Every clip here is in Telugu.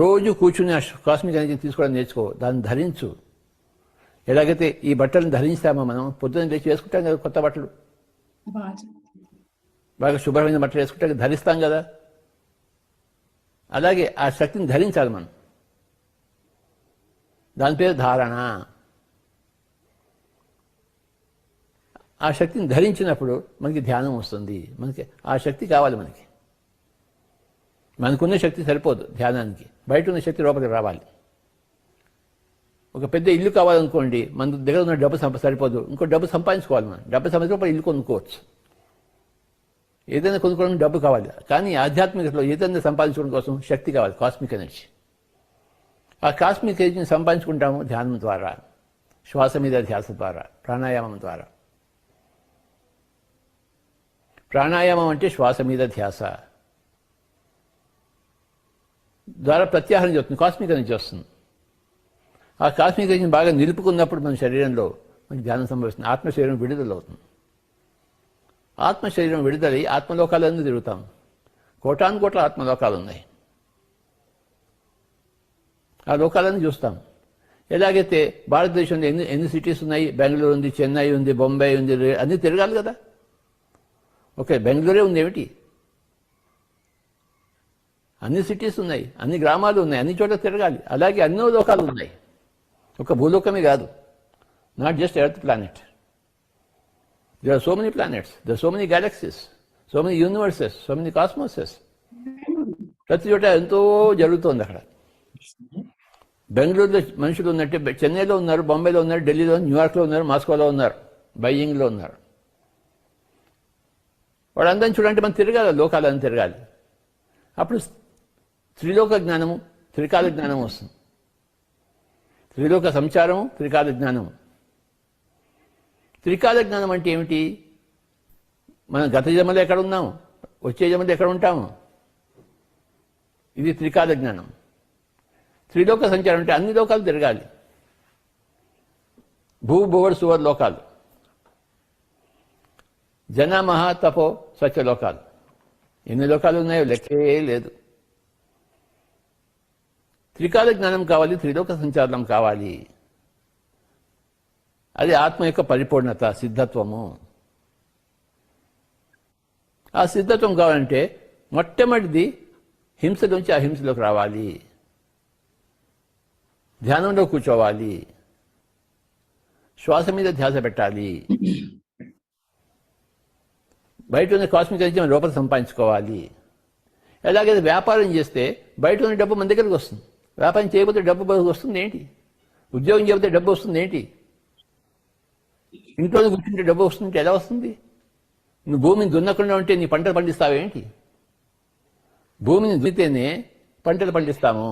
రోజు కూర్చుని కాస్మిక్ ఎనర్జీని తీసుకోవడం నేర్చుకో, దాన్ని ధరించు. ఎలాగైతే ఈ బట్టలను ధరించామో మనం పొద్దున్న లేచి వేసుకుంటాం కదా కొత్త బట్టలు, బాగా శుభ్రమైన బట్టలు వేసుకుంటాం, ధరిస్తాం కదా. అలాగే ఆ శక్తిని ధరించాలి మనం. దాని పేరు ధారణ. ఆ శక్తిని ధరించినప్పుడు మనకి ధ్యానం వస్తుంది. మనకి ఆ శక్తి కావాలి. మనకున్న శక్తి సరిపోదు ధ్యానానికి, బయట ఉన్న శక్తి లోపలికి రావాలి. ఒక పెద్ద ఇల్లు కావాలనుకోండి, మన దగ్గర ఉన్న డబ్బు సరిపోదు, ఇంకో డబ్బు సంపాదించుకోవాలి. మనం డబ్బు సంపాదించుకోవాలి, ఇల్లు కొనుక్కోవచ్చు. ఏదైనా కొనుక్కోవడానికి డబ్బు కావాలి. కానీ ఆధ్యాత్మికతలో ఏదైనా సంపాదించుకోవడం కోసం శక్తి కావాలి, కాస్మిక్ ఎనర్జీ. ఆ కాస్మిక్ ఎనర్జీని సంపాదించుకుంటాము ధ్యానం ద్వారా, శ్వాస మీద ధ్యాస ద్వారా, ప్రాణాయామం ద్వారా. ప్రాణాయామం అంటే శ్వాస మీద ధ్యాస ద్వారా ప్రత్యాహారం చేస్తుంది, కాస్మిక్ ఎనర్జీ వస్తుంది. ఆ కాస్మిక్ ఎనర్జీని బాగా నిలుపుకున్నప్పుడు మన శరీరంలో మనకి ధ్యానం సంభవిస్తుంది. ఆత్మశరీరం విడుదలవుతుంది. ఆత్మశరీరం విడుదలై ఆత్మలోకాలన్నీ తిరుగుతాం. కోటాను కోట్ల ఆత్మలోకాలు ఉన్నాయి. ఆ లోకాలన్నీ చూస్తాం. ఎలాగైతే భారతదేశంలో ఎన్ని సిటీస్ ఉన్నాయి, బెంగళూరు ఉంది, చెన్నై ఉంది, బొంబాయి ఉంది, అన్నీ తిరగాలి కదా. ఓకే, బెంగళూరే ఉంది ఏమిటి, అన్ని సిటీస్ ఉన్నాయి, అన్ని గ్రామాలు ఉన్నాయి, అన్ని చోట్ల తిరగాలి. అలాగే అన్నో లోకాలు ఉన్నాయి, ఒక భూలోకమే కాదు. Not just earth planet. There are so many planets, there are so many galaxies, so many universes, so many cosmoses. ప్రతి చోట ఎంతో జరుగుతోంది. అక్కడ బెంగళూరులో మనుషులు ఉన్నట్టే చెన్నైలో ఉన్నారు, బొంబాయిలో ఉన్నారు, ఢిల్లీలో, న్యూయార్క్లో ఉన్నారు, మాస్కోలో ఉన్నారు, బైజింగ్లో ఉన్నారు. వాళ్ళందరినీ చూడంటే మనం తిరగాలి, లోకాలని తిరగాలి. అప్పుడు త్రిలోక జ్ఞానము, త్రికాల జ్ఞానం వస్తుంది. త్రిలోక సంచారము, త్రికాల జ్ఞానము. త్రికాల జ్ఞానం అంటే ఏమిటి? మనం గత జన్మలో ఎక్కడ ఉన్నాము, వచ్చే జన్మలో ఎక్కడ ఉంటాము, ఇది త్రికాల జ్ఞానం. త్రిలోక సంచారం అంటే అన్ని లోకాలు తిరగాలి. భూభువర్ సువర్ లోకాలు, జన మహా తపో సత్యలోకాలు. ఎన్ని లోకాలు ఉన్నాయో లెక్కే లేదు. త్రికాల జ్ఞానం కావాలి, త్రిలోక సంచారం కావాలి. అది ఆత్మ యొక్క పరిపూర్ణత, సిద్ధత్వము. ఆ సిద్ధత్వం కావాలంటే మొట్టమొదటిది హింస నుంచి అహింసలోకి రావాలి, ధ్యానంలో కూర్చోవాలి, శ్వాస మీద ధ్యాస పెట్టాలి, బయట ఉన్న కాస్మిక్ ఎనర్జీ మన లోపల సంపాదించుకోవాలి. ఎలాగైతే వ్యాపారం చేస్తే బయట ఉన్న డబ్బు మన దగ్గరికి వస్తుంది. వ్యాపారం చేయకపోతే డబ్బు వస్తుంది ఏంటి? ఉద్యోగం చేయకపోతే డబ్బు వస్తుంది ఏంటి? ఇంట్లో కూర్చుంటే డబ్బు వస్తుంటే ఎలా వస్తుంది? నువ్వు భూమిని దున్నకుండా ఉంటే నీ పంటలు పండిస్తావేంటి? భూమిని దున్నితేనే పంటలు పండిస్తాము.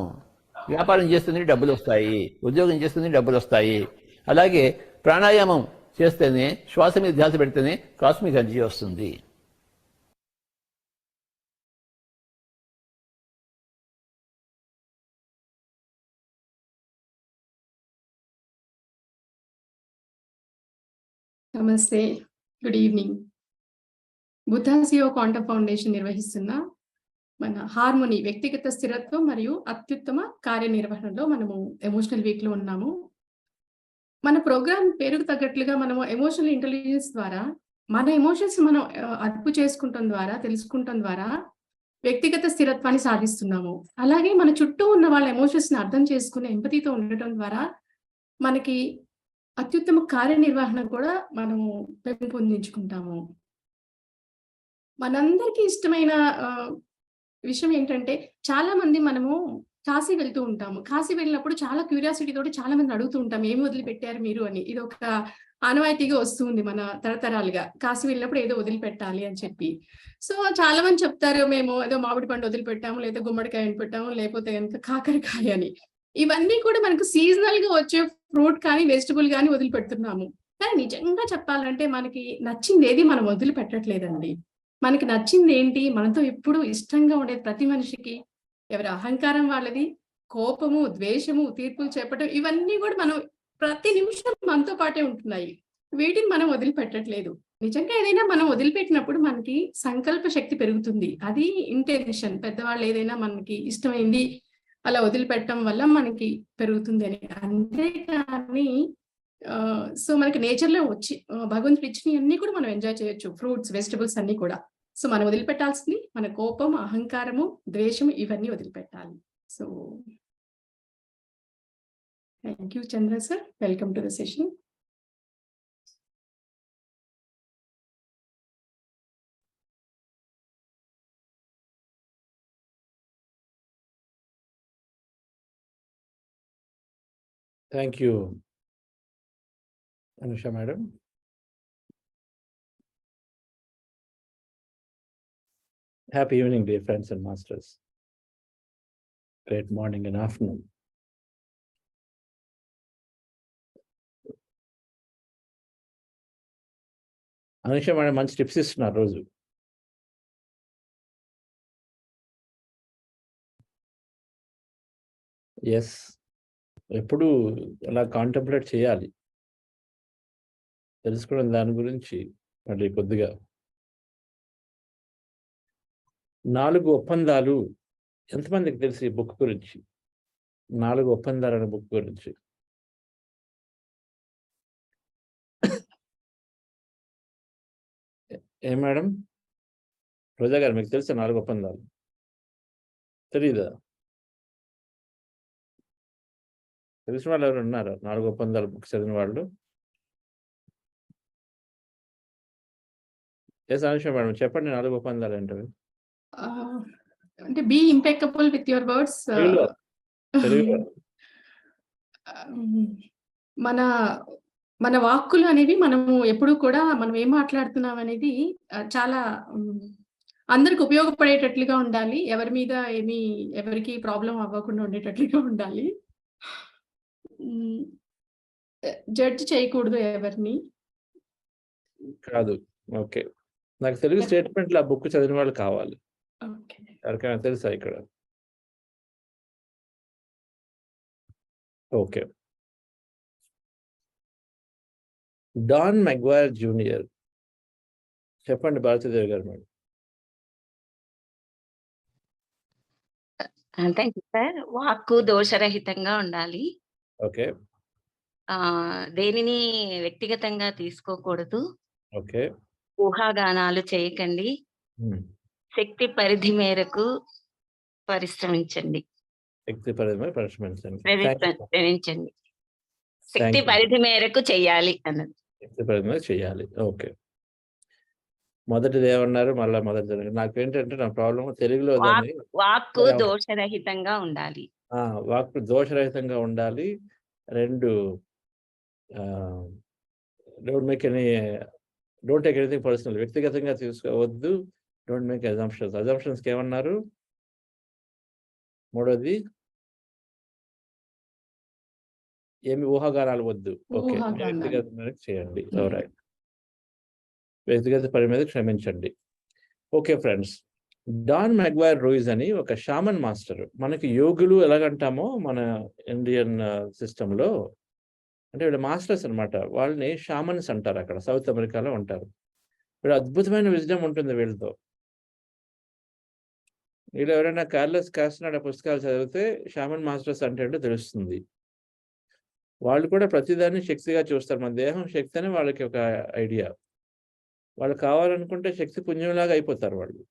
వ్యాపారం చేస్తేనే డబ్బులు వస్తాయి, ఉద్యోగం చేస్తేనే డబ్బులు వస్తాయి. అలాగే ప్రాణాయామం చేస్తేనే, శ్వాస మీద ధ్యాస పెడితేనే కాస్మిక్ ఎనర్జీ వస్తుంది. నమస్తే, గుడ్ ఈవినింగ్. బుద్ధాసియో క్వాంటమ్ ఫౌండేషన్ నిర్వహిస్తున్న మన హార్మోనీ, వ్యక్తిగత స్థిరత్వం మరియు అత్యుత్తమ కార్యనిర్వహణలో మనము ఎమోషనల్ వీక్లో ఉన్నాము. మన ప్రోగ్రామ్ పేరుకు తగ్గట్లుగా మనము ఎమోషనల్ ఇంటెలిజెన్స్ ద్వారా మన ఎమోషన్స్ మనం అదుపు చేసుకుంటాం ద్వారా, తెలుసుకుంటాం ద్వారా వ్యక్తిగత స్థిరత్వాన్ని సాధిస్తున్నాము. అలాగే మన చుట్టూ ఉన్న వాళ్ళ ఎమోషన్స్ని అర్థం చేసుకుని ఎంపతితో ఉండటం ద్వారా మనకి అత్యుత్తమ కార్యనిర్వహణ కూడా మనము పెంపొందించుకుంటాము. మనందరికీ ఇష్టమైన విషయం ఏంటంటే, చాలా మంది మనము కాశీ వెళ్తూ ఉంటాము. కాశీ వెళ్ళినప్పుడు చాలా క్యూరియాసిటీ తోటి చాలా మంది అడుగుతూ ఉంటాం, ఏమి వదిలిపెట్టారు మీరు అని. ఇది ఒక ఆనవాయితీగా వస్తుంది మన తరతరాలుగా. కాశీ వెళ్ళినప్పుడు ఏదో వదిలిపెట్టాలి అని చెప్పి. సో చాలా మంది చెప్తారు, మేము ఏదో మామిడి పండు వదిలిపెట్టాము, లేదా గుమ్మడికాయ పెట్టాము, లేకపోతే కనుక కాకరకాయ అని. ఇవన్నీ కూడా మనకు సీజనల్ గా వచ్చే ఫ్రూట్ కానీ వెజిటబుల్ కానీ వదిలిపెడుతున్నాము. కానీ నిజంగా చెప్పాలంటే మనకి నచ్చింది ఏది మనం వదిలిపెట్టట్లేదండి. మనకి నచ్చింది ఏంటి? మనతో ఎప్పుడు ఇష్టంగా ఉండేది ప్రతి మనిషికి ఎవరి అహంకారం వాళ్ళది, కోపము, ద్వేషము, తీర్పులు చెప్పటం, ఇవన్నీ కూడా మనం ప్రతి నిమిషం మనతో పాటే ఉంటున్నాయి. వీటిని మనం వదిలిపెట్టట్లేదు. నిజంగా ఏదైనా మనం వదిలిపెట్టినప్పుడు మనకి సంకల్ప శక్తి పెరుగుతుంది. అది ఇంటెన్షన్. పెద్దవాళ్ళు ఏదైనా మనకి ఇష్టమైంది అలా వదిలిపెట్టడం వల్ల మనకి పెరుగుతుంది అని. అంతేకాని సో, మనకి నేచర్‌లో వచ్చి భగవంతుడు ఇచ్చినయి అన్నీ కూడా మనం ఎంజాయ్ చేయొచ్చు. ఫ్రూట్స్, వెజిటబుల్స్ అన్నీ కూడా. సో, మనం వదిలిపెట్టాల్సింది మన కోపం, అహంకారము, ద్వేషం ఇవన్నీ వదిలిపెట్టాలి. So, thank you Chandra sir. Welcome to the session. Thank you Anusha madam. Happy evening, dear friends and masters. Great morning and afternoon. Anusha madam మంచి టిప్స్ ఇస్తున్నారు రోజు. ఎస్, ఎప్పుడు అలా కాంటెంప్లేట్ చేయాలి, తెలుసుకోవడం దాని గురించి. మళ్ళీ కొద్దిగా 4 ఒప్పందాలు ఎంతమందికి తెలుసు ఈ బుక్ గురించి? 4 ఒప్పందాలు అనే బుక్ గురించి. ఏం మేడం రోజా గారు, మీకు తెలుసా 4 ఒప్పందాలు? తెలీదా? తెలిసిన వాళ్ళు ఎవరు ఉన్నారు 4 ఒప్పందాలు బుక్ చదివిన వాళ్ళు? ఎస్ అనుష మేడం, చెప్పండి 4 ఒప్పందాలు ఏంటవి? అంటే be impeccable with your words. తెలుగులో మన మన వాక్కులు అనేవి మనము ఎప్పుడు కూడా మనం ఏం మాట్లాడుతున్నాం అనేది చాలా అందరికి ఉపయోగపడేటట్లుగా ఉండాలి. ఎవరి మీద ఎవరికి ప్రాబ్లమ్ అవ్వకుండా ఉండేటట్లుగా ఉండాలి. జడ్జ్ చేయకూడదు ఎవరిని. కాదు. ఓకే, నాకు తెలుగు స్టేట్మెంట్లు ఆ బుక్ చదివిన వాళ్ళు కావాలి. ఓకే. ఎవరికైనా తెలుసా ఇక్కడ? ఓకే. డాన్ మెగ్వైర్ జూనియర్, చెప్పండి భారతీదేవి గారు మేడం. Thank you sir. వాక్కు దోషరహితంగా ఉండాలి. ఓకే. దేనిని వ్యక్తిగతంగా తీసుకోకూడదు. ఓకే. ఊహాగానాలు చేయకండి. శక్తి పరిధి మేరకు పరిశ్రమించండి. శక్తి పరిధి పరిశ్రమించండి. ప్రయత్నించండి. శక్తి పరిధి మేరకు చెయ్యాలి అన్నది. శక్తి పరిధి మీద చెయ్యాలి. ఓకే. మొదటిది ఏమన్నారు? మళ్ళా మొదటి నాకేంటంటే నా ప్రాబ్లం తెలుగులో వాక్కు దోషరహితంగా ఉండాలి. వాక్కు దోషరహితంగా ఉండాలి. 2 డోంట్ టేక్ ఎనీథింగ్ పర్సనల్, వ్యక్తిగతంగా తీసుకోవద్దు. Don't make assumptions. అజంప్షన్స్కి ఏమన్నారు? మూడోది ఏమి ఊహాగానాలు వద్దు. ఓకే, వ్యక్తిగతంగా చేయండి. రైట్, వ్యక్తిగత పని మీద క్షమించండి. ఓకే ఫ్రెండ్స్, డాన్ మెగ్వైర్ రూయిస్ అని ఒక షామన్ మాస్టర్. మనకి యోగులు ఎలాగంటామో మన ఇండియన్ సిస్టంలో, అంటే వీళ్ళు మాస్టర్స్ అనమాట. వాళ్ళని షామన్స్ అంటారు, అక్కడ సౌత్ అమెరికాలో ఉంటారు. వీళ్ళు అద్భుతమైన విజ్డమ్ ఉంటుంది వీళ్ళతో. వీళ్ళు ఎవరైనా కార్లెస్ కాస్నాడ పుస్తకాలు చదివితే షామన్ మాస్టర్స్ అంటే ఏంటో తెలుస్తుంది. వాళ్ళు కూడా ప్రతిదాన్ని శక్తిగా చూస్తారు. మన దేహం శక్తి అని వాళ్ళకి ఒక ఐడియా. వాళ్ళు కావాలనుకుంటే శక్తి పుణ్యంలాగా అయిపోతారు. వాళ్ళు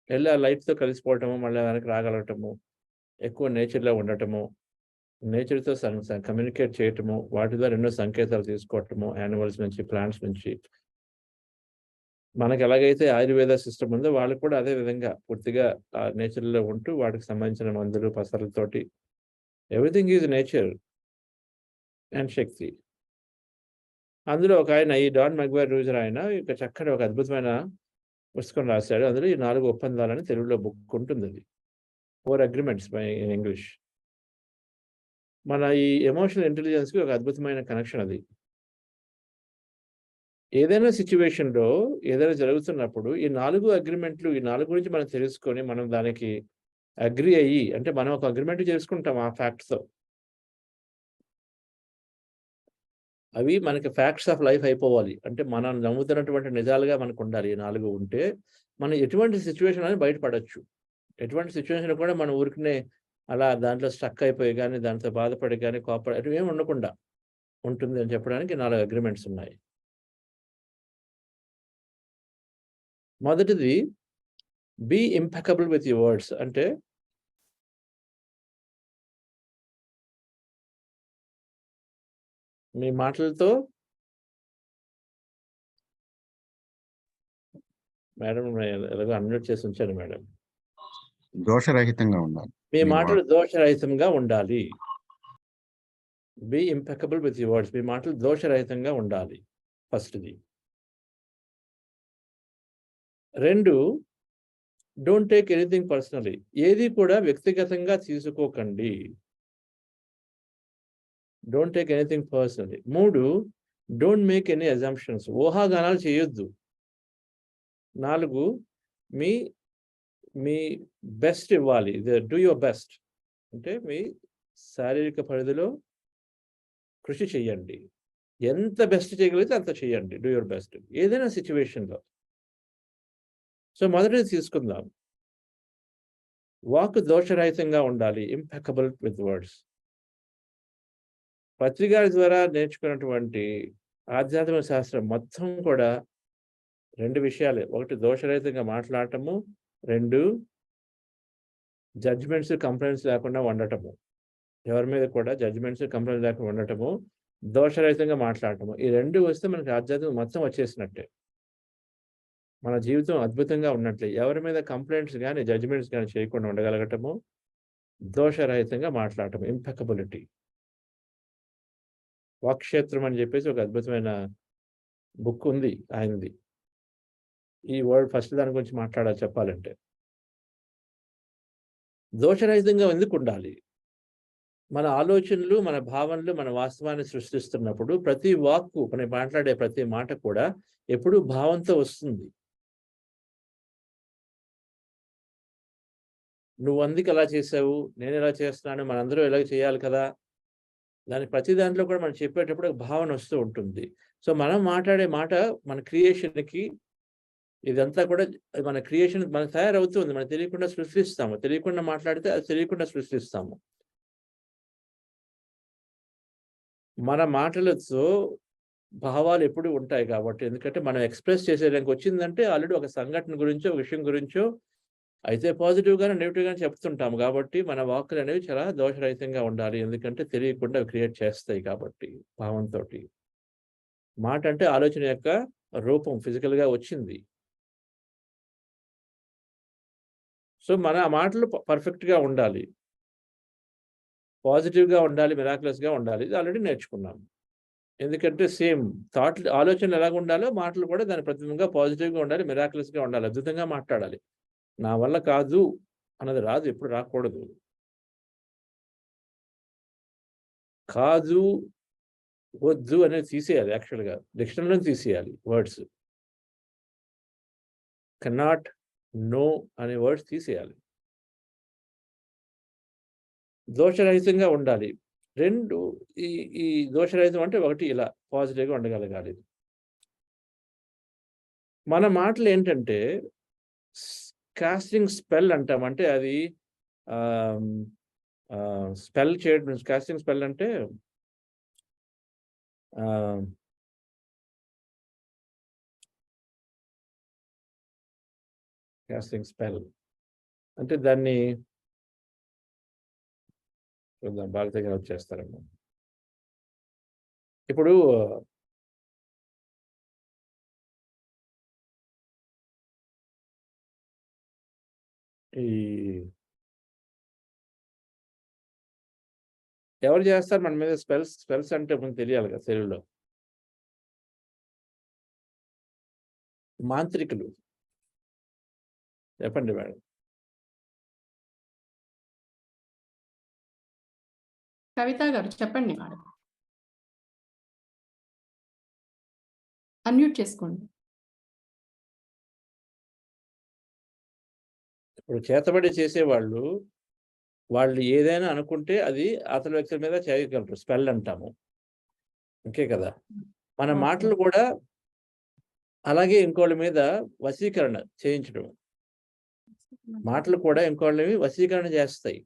వెళ్ళి ఆ లైట్తో కలిసిపోవటము, మళ్ళీ వెనక్కి రాగలగటము, ఎక్కువ నేచర్లో ఉండటము, నేచర్తో కమ్యూనికేట్ చేయటము, వాటి ద్వారా ఎన్నో సంకేతాలు తీసుకోవటము, యానిమల్స్ నుంచి, ప్లాంట్స్ నుంచి. మనకి ఎలాగైతే ఆయుర్వేద సిస్టమ్ ఉందో వాళ్ళు కూడా అదే విధంగా పూర్తిగా ఆ నేచర్లో ఉంటూ వాటికి సంబంధించిన మందులు, పసరులతోటి ఎవ్రీథింగ్ ఈజ్ నేచర్ అండ్ శక్తి. అందులో ఒక ఆయన, ఈ డాన్ మెగ్వైర్ రూయిస్ ఆయన ఇక చక్కటి ఒక అద్భుతమైన పుస్తకం రాశాడు. అందులో ఈ 4 ఒప్పందాలని తెలుగులో బుక్ ఉంటుంది. అది 4 అగ్రిమెంట్స్ బై ఇన్ ఇంగ్లీష్. మన ఈ ఎమోషనల్ ఇంటెలిజెన్స్కి ఒక అద్భుతమైన కనెక్షన్ అది. ఏదైనా సిచ్యువేషన్లో ఏదైనా జరుగుతున్నప్పుడు ఈ 4 అగ్రిమెంట్లు, ఈ 4 గురించి మనం తెలుసుకొని మనం దానికి అగ్రి అయ్యి, అంటే మనం ఒక అగ్రిమెంట్ చేసుకుంటాం ఆ ఫ్యాక్ట్స్తో. అవి మనకి ఫ్యాక్ట్స్ ఆఫ్ లైఫ్ అయిపోవాలి. అంటే మనం నమ్ముతున్నటువంటి నిజాలుగా మనకు ఉండాలి. ఈ 4 ఉంటే మనం ఎటువంటి సిచ్యువేషన్ అని బయటపడచ్చు. ఎటువంటి సిచ్యువేషన్ కూడా మనం ఊరికనే అలా దాంట్లో స్టక్ అయిపోయి కానీ, దాంతో బాధపడి కానీ, కోపడి అటువేమి ఉండకుండా ఉంటుంది అని చెప్పడానికి 4 అగ్రీమెంట్స్ ఉన్నాయి. మొదటిది be impeccable with your words. అంటే మీ మాటలతో మేడం ఎలాగో అన్మ్యూట్ చేసి ఉంచాను మేడం. దోషరహితంగా ఉండాలి. మీ మీ మాటలు దోషరహితంగా ఉండాలి. Be impeccable with your words. మీ మాటలు దోషరహితంగా ఉండాలి ఫస్ట్‌ది. 2 డోంట్ టేక్ ఎనీథింగ్ పర్సనల్లీ. ఏది కూడా వ్యక్తిగతంగా తీసుకోకండి. Don't take anything personally. 3 don't make any assumptions. ఊహాగానాలు చేయొద్దు. 4 మీ మీ బెస్ట్ ఇవ్వాలి. Do your best. అంటే మీ శారీరక పరిధిలో కృషి చేయండి. ఎంత బెస్ట్ చేయగలిగితే అంత చేయండి. Do your best. ఏదైనా సిట్యుయేషన్‌లో. సో మొదటిది తీసుకుందాం. వాక్ దోషరహితంగా ఉండాలి. Impeccable with words. పత్రి గారి ద్వారా నేర్చుకున్నటువంటి ఆధ్యాత్మిక శాస్త్రం మొత్తం కూడా 2 విషయాలే. 1 దోషరహితంగా మాట్లాడటము. 2 జడ్జ్‌మెంట్స్, కంప్లెయింట్స్ లేకుండా ఉండటము. ఎవరి మీద కూడా జడ్జ్‌మెంట్స్, కంప్లెయింట్స్ లేకుండా ఉండటము. దోషరహితంగా మాట్లాడటము. ఈ 2 వస్తే మనకి ఆధ్యాత్మికం మొత్తం వచ్చేసినట్టే. మన జీవితం అద్భుతంగా ఉన్నట్లే. ఎవరి మీద కంప్లెయింట్స్ గాని, జడ్జ్‌మెంట్స్ గాని చేయకుండా ఉండగలగటము. దోషరహితంగా మాట్లాడటం. ఇంపెకబిలిటీ. వాక్క్షేత్రం అని చెప్పేసి ఒక అద్భుతమైన బుక్ ఉంది ఆయనది. ఈ వర్డ్ ఫస్ట్ దాని గురించి మాట్లాడాలి చెప్పాలంటే. దోషరహితంగా ఎందుకు ఉండాలి? మన ఆలోచనలు, మన భావనలు, మన వాస్తవాన్ని సృష్టిస్తున్నప్పుడు ప్రతి వాక్కు, మనం మాట్లాడే ప్రతి మాట కూడా ఎప్పుడూ భావంతో వస్తుంది. నువ్వు అందుకు అలా చేసావు, నేను ఇలా చేస్తున్నాను, మనందరూ ఇలాగ చేయాలి కదా. దాని ప్రతి దాంట్లో కూడా మనం చెప్పేటప్పుడు ఒక భావన వస్తూ ఉంటుంది. సో మనం మాట్లాడే మాట మన క్రియేషన్‌కి ఇదంతా కూడా మన క్రియేషన్ మనకు తయారవుతుంది. మనకు తెలియకుండా సృష్టిస్తాము. తెలియకుండా మాట్లాడితే అది తెలియకుండా సృష్టిస్తాము. మన మాటలతో భావాలు ఎప్పుడూ ఉంటాయి కాబట్టి, ఎందుకంటే మనం ఎక్స్‌ప్రెస్ చేసేదానికి వచ్చిందంటే ఆల్రెడీ ఒక సంఘటన గురించో, విషయం గురించో అయితే పాజిటివ్‌గానో, నెగెటివ్‌గానో చెప్తుంటాము. కాబట్టి మన వాక్కులనేవి చాలా దోషరహితంగా ఉండాలి. ఎందుకంటే తెలియకుండా అవి క్రియేట్ చేస్తాయి కాబట్టి భావంతోటి. మాట అంటే ఆలోచన యొక్క రూపం ఫిజికల్‌గా వచ్చింది. సో మన ఆ మాటలు పర్ఫెక్ట్‌గా ఉండాలి. పాజిటివ్‌గా ఉండాలి, మిరాక్యులస్‌గా ఉండాలి. ఇది ఆల్రెడీ నేర్చుకున్నాం. ఎందుకంటే సేమ్ ఆలోచనలు ఎలాగ ఉండాలో మాటలు కూడా దాని ప్రతిబింబంగా పాజిటివ్‌గా ఉండాలి, మిరాక్యులస్‌గా ఉండాలి, అద్భుతంగా మాట్లాడాలి. నా వల్ల కాదు అన్నది రాదు, ఎప్పుడు రాకూడదు. కాదు, వద్దు అనేది తీసేయాలి యాక్చువల్‌గా. డిక్షనరీలో తీసేయాలి వర్డ్స్. కెనాట్, నో అనే వర్డ్స్ తీసేయాలి. దోషరహితంగా ఉండాలి. 2 ఈ దోషరహితం అంటే 1 ఇలా పాజిటివ్‌గా ఉండగలగాలి. మన మాటలు ఏంటంటే కాస్టింగ్ స్పెల్ అంటాం. అంటే అది స్పెల్ చేయడం. కాస్టింగ్ స్పెల్ అంటే కాస్టింగ్ స్పెల్ అంటే దాన్ని చూద్దాం, బాగా దగ్గర వచ్చేస్తారేమో. ఇప్పుడు ఈ ఎవరు చేస్తారు మన మీద స్పెల్స్ అంటే మనకు తెలియాలి కదా తెలుగులో. మాంత్రికులు. చెప్పండి మేడం. కవిత గారు చెప్పండి మేడం. అన్మ్యూట్ చేసుకోండి. ఇప్పుడు చేతబడి చేసేవాళ్ళు, వాళ్ళు ఏదైనా అనుకుంటే అది అసలు వ్యక్తుల మీద చేయగలరు. స్పెల్ అంటాము. అంతే కదా. మన మాటలు కూడా అలాగే ఇంకోళ్ళ మీద వశీకరణ చేయించడం. మాటలు కూడా ఇంకోళ్ళని వశీకరణ చేస్తాయి.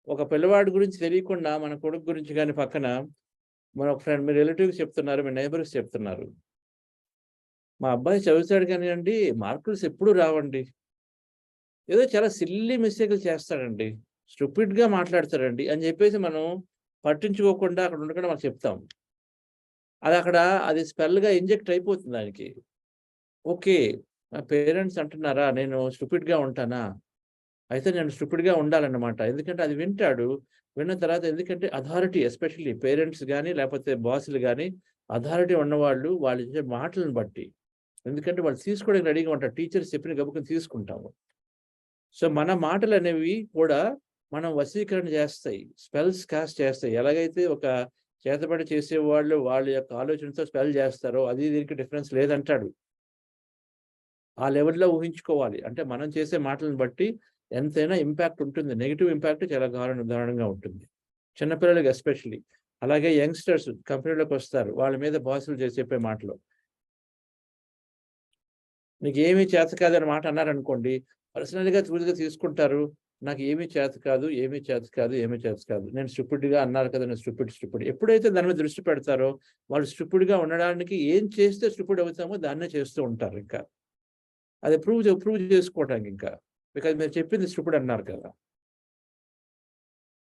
ఒక పిల్లవాడి గురించి తెలియకుండా మన కొడుకు గురించి కానీ పక్కన మన ఒక ఫ్రెండ్, మీ రిలేటివ్స్ చెప్తున్నారు, మీ నైబర్స్ చెప్తున్నారు, మా అబ్బాయి చదువుతాడు కానీ అండి మార్కులు ఎప్పుడు రావండి, ఏదో చాలా సిల్లీ మిస్టేక్లు చేస్తాడండి, స్టూపిడ్గా మాట్లాడతాడండి అని చెప్పేసి మనం పట్టించుకోకుండా అక్కడ ఉండకుండా మనం చెప్తాం. అది స్పెల్గా ఇంజెక్ట్ అయిపోతుంది దానికి. ఓకే, నా పేరెంట్స్ అంటున్నారా నేను స్టూపిడ్గా ఉంటానా, అయితే నేను స్టూపిడ్గా ఉండాలన్నమాట. ఎందుకంటే అది వింటాడు. విన్న తర్వాత, ఎందుకంటే అథారిటీ, ఎస్పెషల్లీ పేరెంట్స్ కానీ లేకపోతే బాసులు కానీ, అథారిటీ ఉన్నవాళ్ళు వాళ్ళు ఇచ్చే మాటలను బట్టి, ఎందుకంటే వాళ్ళు తీసుకోవడానికి రెడీగా ఉంటారు. టీచర్స్ చెప్పిన గబుకుని తీసుకుంటాము. సో మన మాటలు అనేవి కూడా మనం వశీకరణ చేస్తాయి, స్పెల్స్ కాస్ట్ చేస్తాయి. ఎలాగైతే ఒక చేతబడి చేసేవాళ్ళు వాళ్ళ యొక్క ఆలోచనతో స్పెల్ చేస్తారో అది దీనికి డిఫరెన్స్ లేదంటాడు. ఆ లెవెల్లో ఊహించుకోవాలి. అంటే మనం చేసే మాటలను బట్టి ఎంతైనా ఇంపాక్ట్ ఉంటుంది. నెగిటివ్ ఇంపాక్ట్ చాలా దారుణంగా ఉంటుంది, చిన్నపిల్లలకి ఎస్పెషల్లీ. అలాగే యంగ్స్టర్స్ కంపెనీలోకి వస్తారు, వాళ్ళ మీద బాసులు చెప్పే మాటలు, నీకు ఏమీ చేత కాదని మాట అన్నారనుకోండి, పర్సనల్గా చూదిగా తీసుకుంటారు. నాకు ఏమీ చేత కాదు, ఏమీ చేత కాదు, ఏమీ చేత కాదు, నేను స్టూపిడ్గా అన్నారు కదా, నేను స్టూపిడ్. ఎప్పుడైతే దాని మీద దృష్టి పెడతారో వాళ్ళు స్టూపిడ్గా ఉండడానికి ఏం చేస్తే స్టూపిడ్ అవుతామో దాన్నే చేస్తూ ఉంటారు. ఇంకా అది ప్రూవ్ చేసుకోవటానికి, ఇంకా బికాజ్ మీరు చెప్పింది స్టూపిడ్ అన్నారు కదా.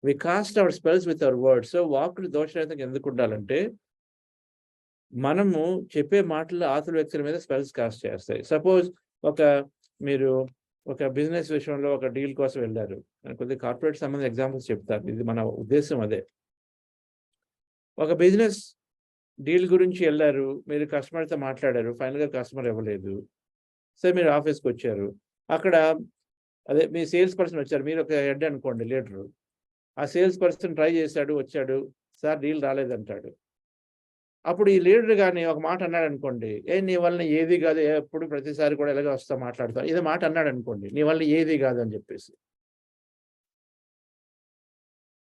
We cast our spells with our words. So వాక్కులు దోషరహితంగా ఎందుకు ఉండాలంటే, మనము చెప్పే మాటలు అవతల వ్యక్తుల మీద స్పెల్స్ కాస్ట్ చేస్తాయి. సపోజ్ మీరు ఒక బిజినెస్ విషయంలో ఒక డీల్ కోసం వెళ్ళారు, కొద్దిగా కార్పొరేట్ సంబంధించిన ఎగ్జాంపుల్స్ చెప్తారు, ఇది మన ఉద్దేశం అదే. ఒక బిజినెస్ డీల్ గురించి వెళ్ళారు, మీరు కస్టమర్తో మాట్లాడారు, ఫైనల్గా కస్టమర్ ఇవ్వలేదు. సో మీరు ఆఫీస్కి వచ్చారు, అక్కడ మీ సేల్స్ పర్సన్ వచ్చారు, మీరు ఒక హెడ్ అనుకోండి, లీడరు. ఆ సేల్స్ పర్సన్ ట్రై చేశాడు, వచ్చాడు, సార్ డీల్ రాలేదంటాడు. అప్పుడు ఈ లీడర్ కానీ ఒక మాట అన్నాడు అనుకోండి, నీ వల్ల ఏది కాదు, ఎప్పుడు ప్రతిసారి కూడా ఎలాగ వస్తా మాట్లాడతావు, ఇదే మాట అన్నాడు అనుకోండి, నీ వల్ల ఏది కాదు అని చెప్పేసి.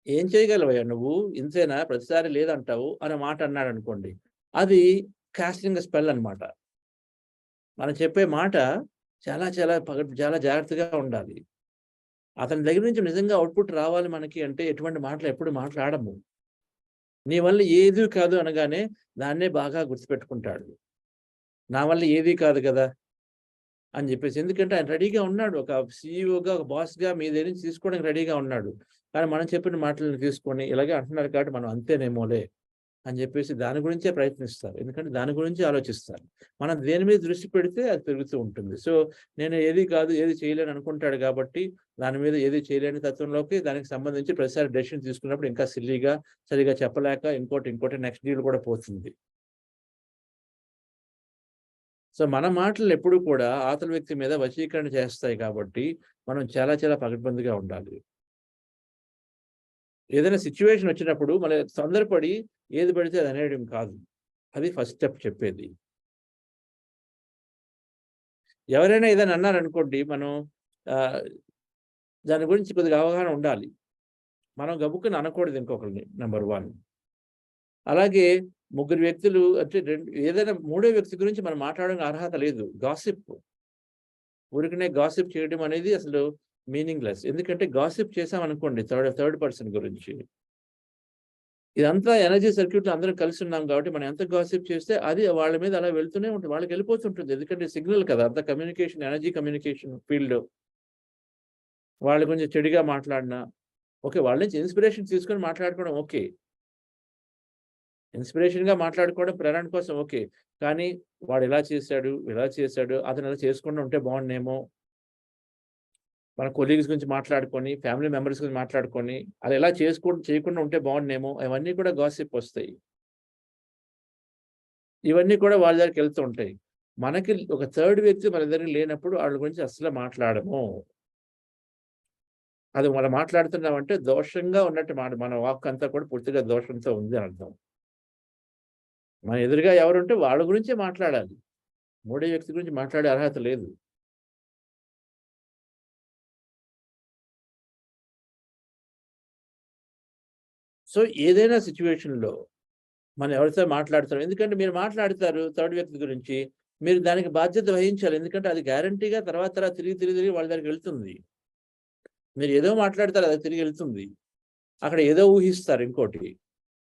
ఏం చేయగలవయ్యా నువ్వు, ఇంతేనా ప్రతిసారి లేదంటావు అనే మాట అన్నాడు అనుకోండి, అది కాస్టింగ్ స్పెల్ అనమాట. మనం చెప్పే మాట చాలా చాలా చాలా జాగ్రత్తగా ఉండాలి. అతని దగ్గర నుంచి నిజంగా అవుట్పుట్ రావాలి మనకి అంటే ఎటువంటి మాటలు ఎప్పుడు మాట్లాడము. నీ వల్ల ఏది కాదు అనగానే దాన్నే బాగా గుర్తుపెట్టుకుంటాడు, నా వల్ల ఏది కాదు కదా అని చెప్పేసి. ఎందుకంటే ఆయన రెడీగా ఉన్నాడు, ఒక సీఈఓగా, ఒక బాస్గా మీ దగ్గర నుంచి తీసుకోవడానికి రెడీగా ఉన్నాడు. కానీ మనం చెప్పిన మాటలను తీసుకొని ఇలాగే అంటున్నారు కాబట్టి మనం అంతేనేమోలే అని చెప్పేసి దాని గురించే ప్రయత్నిస్తారు. ఎందుకంటే దాని గురించి ఆలోచిస్తారు. మనం దేని మీద దృష్టి పెడితే అది పెరుగుతూ ఉంటుంది. సో నేను ఏది కాదు, ఏది చేయలేను అనుకుంటాడు కాబట్టి దాని మీద ఏది చేయలేని తత్వంలోకి దానికి సంబంధించి ప్రతిసారి డెసిషన్ తీసుకున్నప్పుడు ఇంకా సిల్లీగా, సరిగా చెప్పలేక ఇంకోటి నెక్స్ట్ డీల్ కూడా పోతుంది. సో మన మాటలు ఎప్పుడు కూడా అవతల వ్యక్తి మీద వశీకరణ చేస్తాయి కాబట్టి మనం చాలా చాలా పకడ్బందీగా ఉండాలి. ఏదైనా సిచ్యువేషన్ వచ్చినప్పుడు మన తొందరపడి ఏది పడితే అది అనేయడం కాదు, అది ఫస్ట్ స్టెప్ చెప్పేది. ఎవరైనా ఏదైనా అన్నారనుకోండి, మనం దాని గురించి కొద్దిగా అవగాహన ఉండాలి. మనం గబుక్కుని అనకూడదు ఇంకొకరిని, నెంబర్ 1. అలాగే ముగ్గురు వ్యక్తులు అంటే ఏదైనా మూడో వ్యక్తి గురించి మనం మాట్లాడడానికి అర్హత లేదు. గాసిప్, ఊరికనే గాసిప్ చేయడం అనేది అసలు మీనింగ్లెస్. ఎందుకంటే గాసిప్ చేసామనుకోండి థర్డ్ పర్సన్ గురించి, ఇదంతా ఎనర్జీ సర్క్యూట్లో అందరం కలిసి ఉన్నాం కాబట్టి మనం ఎంత గాసిప్ చేస్తే అది వాళ్ళ మీద అలా వెళ్తూనే ఉంటుంది, వాళ్ళకి వెళ్ళిపోతుంటుంది. ఎందుకంటే సిగ్నల్ కదా, అంత కమ్యూనికేషన్, ఎనర్జీ కమ్యూనికేషన్ ఫీల్డ్. వాళ్ళ గురించి చెడుగా మాట్లాడినా ఓకే, వాళ్ళ నుంచి ఇన్స్పిరేషన్ తీసుకొని మాట్లాడుకోవడం ఓకే, ఇన్స్పిరేషన్గా మాట్లాడుకోవడం ప్రేరణ కోసం ఓకే. కానీ వాడు ఇలా చేశాడు, అతను ఇలా చేసుకుంటూ ఉంటే బాగుండేమో, మన కొలీగ్స్ గురించి మాట్లాడుకొని, ఫ్యామిలీ మెంబర్స్ గురించి మాట్లాడుకొని, అది ఎలా చేయకుండా ఉంటే బాగుండేమో, అవన్నీ కూడా గాసిప్ వస్తాయి. ఇవన్నీ కూడా వాళ్ళ దగ్గరికి వెళ్తూ ఉంటాయి. మనకి ఒక థర్డ్ వ్యక్తి మన దగ్గర లేనప్పుడు వాళ్ళ గురించి అసలు మాట్లాడము. అది మనం మాట్లాడుతున్నామంటే దోషంగా ఉన్నట్టు మన వాక్ అంతా కూడా పూర్తిగా దోషంతో ఉంది అని అర్థం. మన ఎదురుగా ఎవరుంటే వాళ్ళ గురించే మాట్లాడాలి, మూడో వ్యక్తి గురించి మాట్లాడే అర్హత లేదు. సో ఏదైనా సిచ్యువేషన్లో మనం ఎవరితో మాట్లాడుతారు, ఎందుకంటే మీరు మాట్లాడతారు థర్డ్ వ్యక్తి గురించి, మీరు దానికి బాధ్యత వహించాలి. ఎందుకంటే అది గ్యారంటీగా తర్వాత తిరిగి వాళ్ళ దగ్గరికి వెళ్తుంది. మీరు ఏదో మాట్లాడతారు, అది తిరిగి వెళ్తుంది. అక్కడ ఏదో ఊహిస్తారు ఇంకోటి,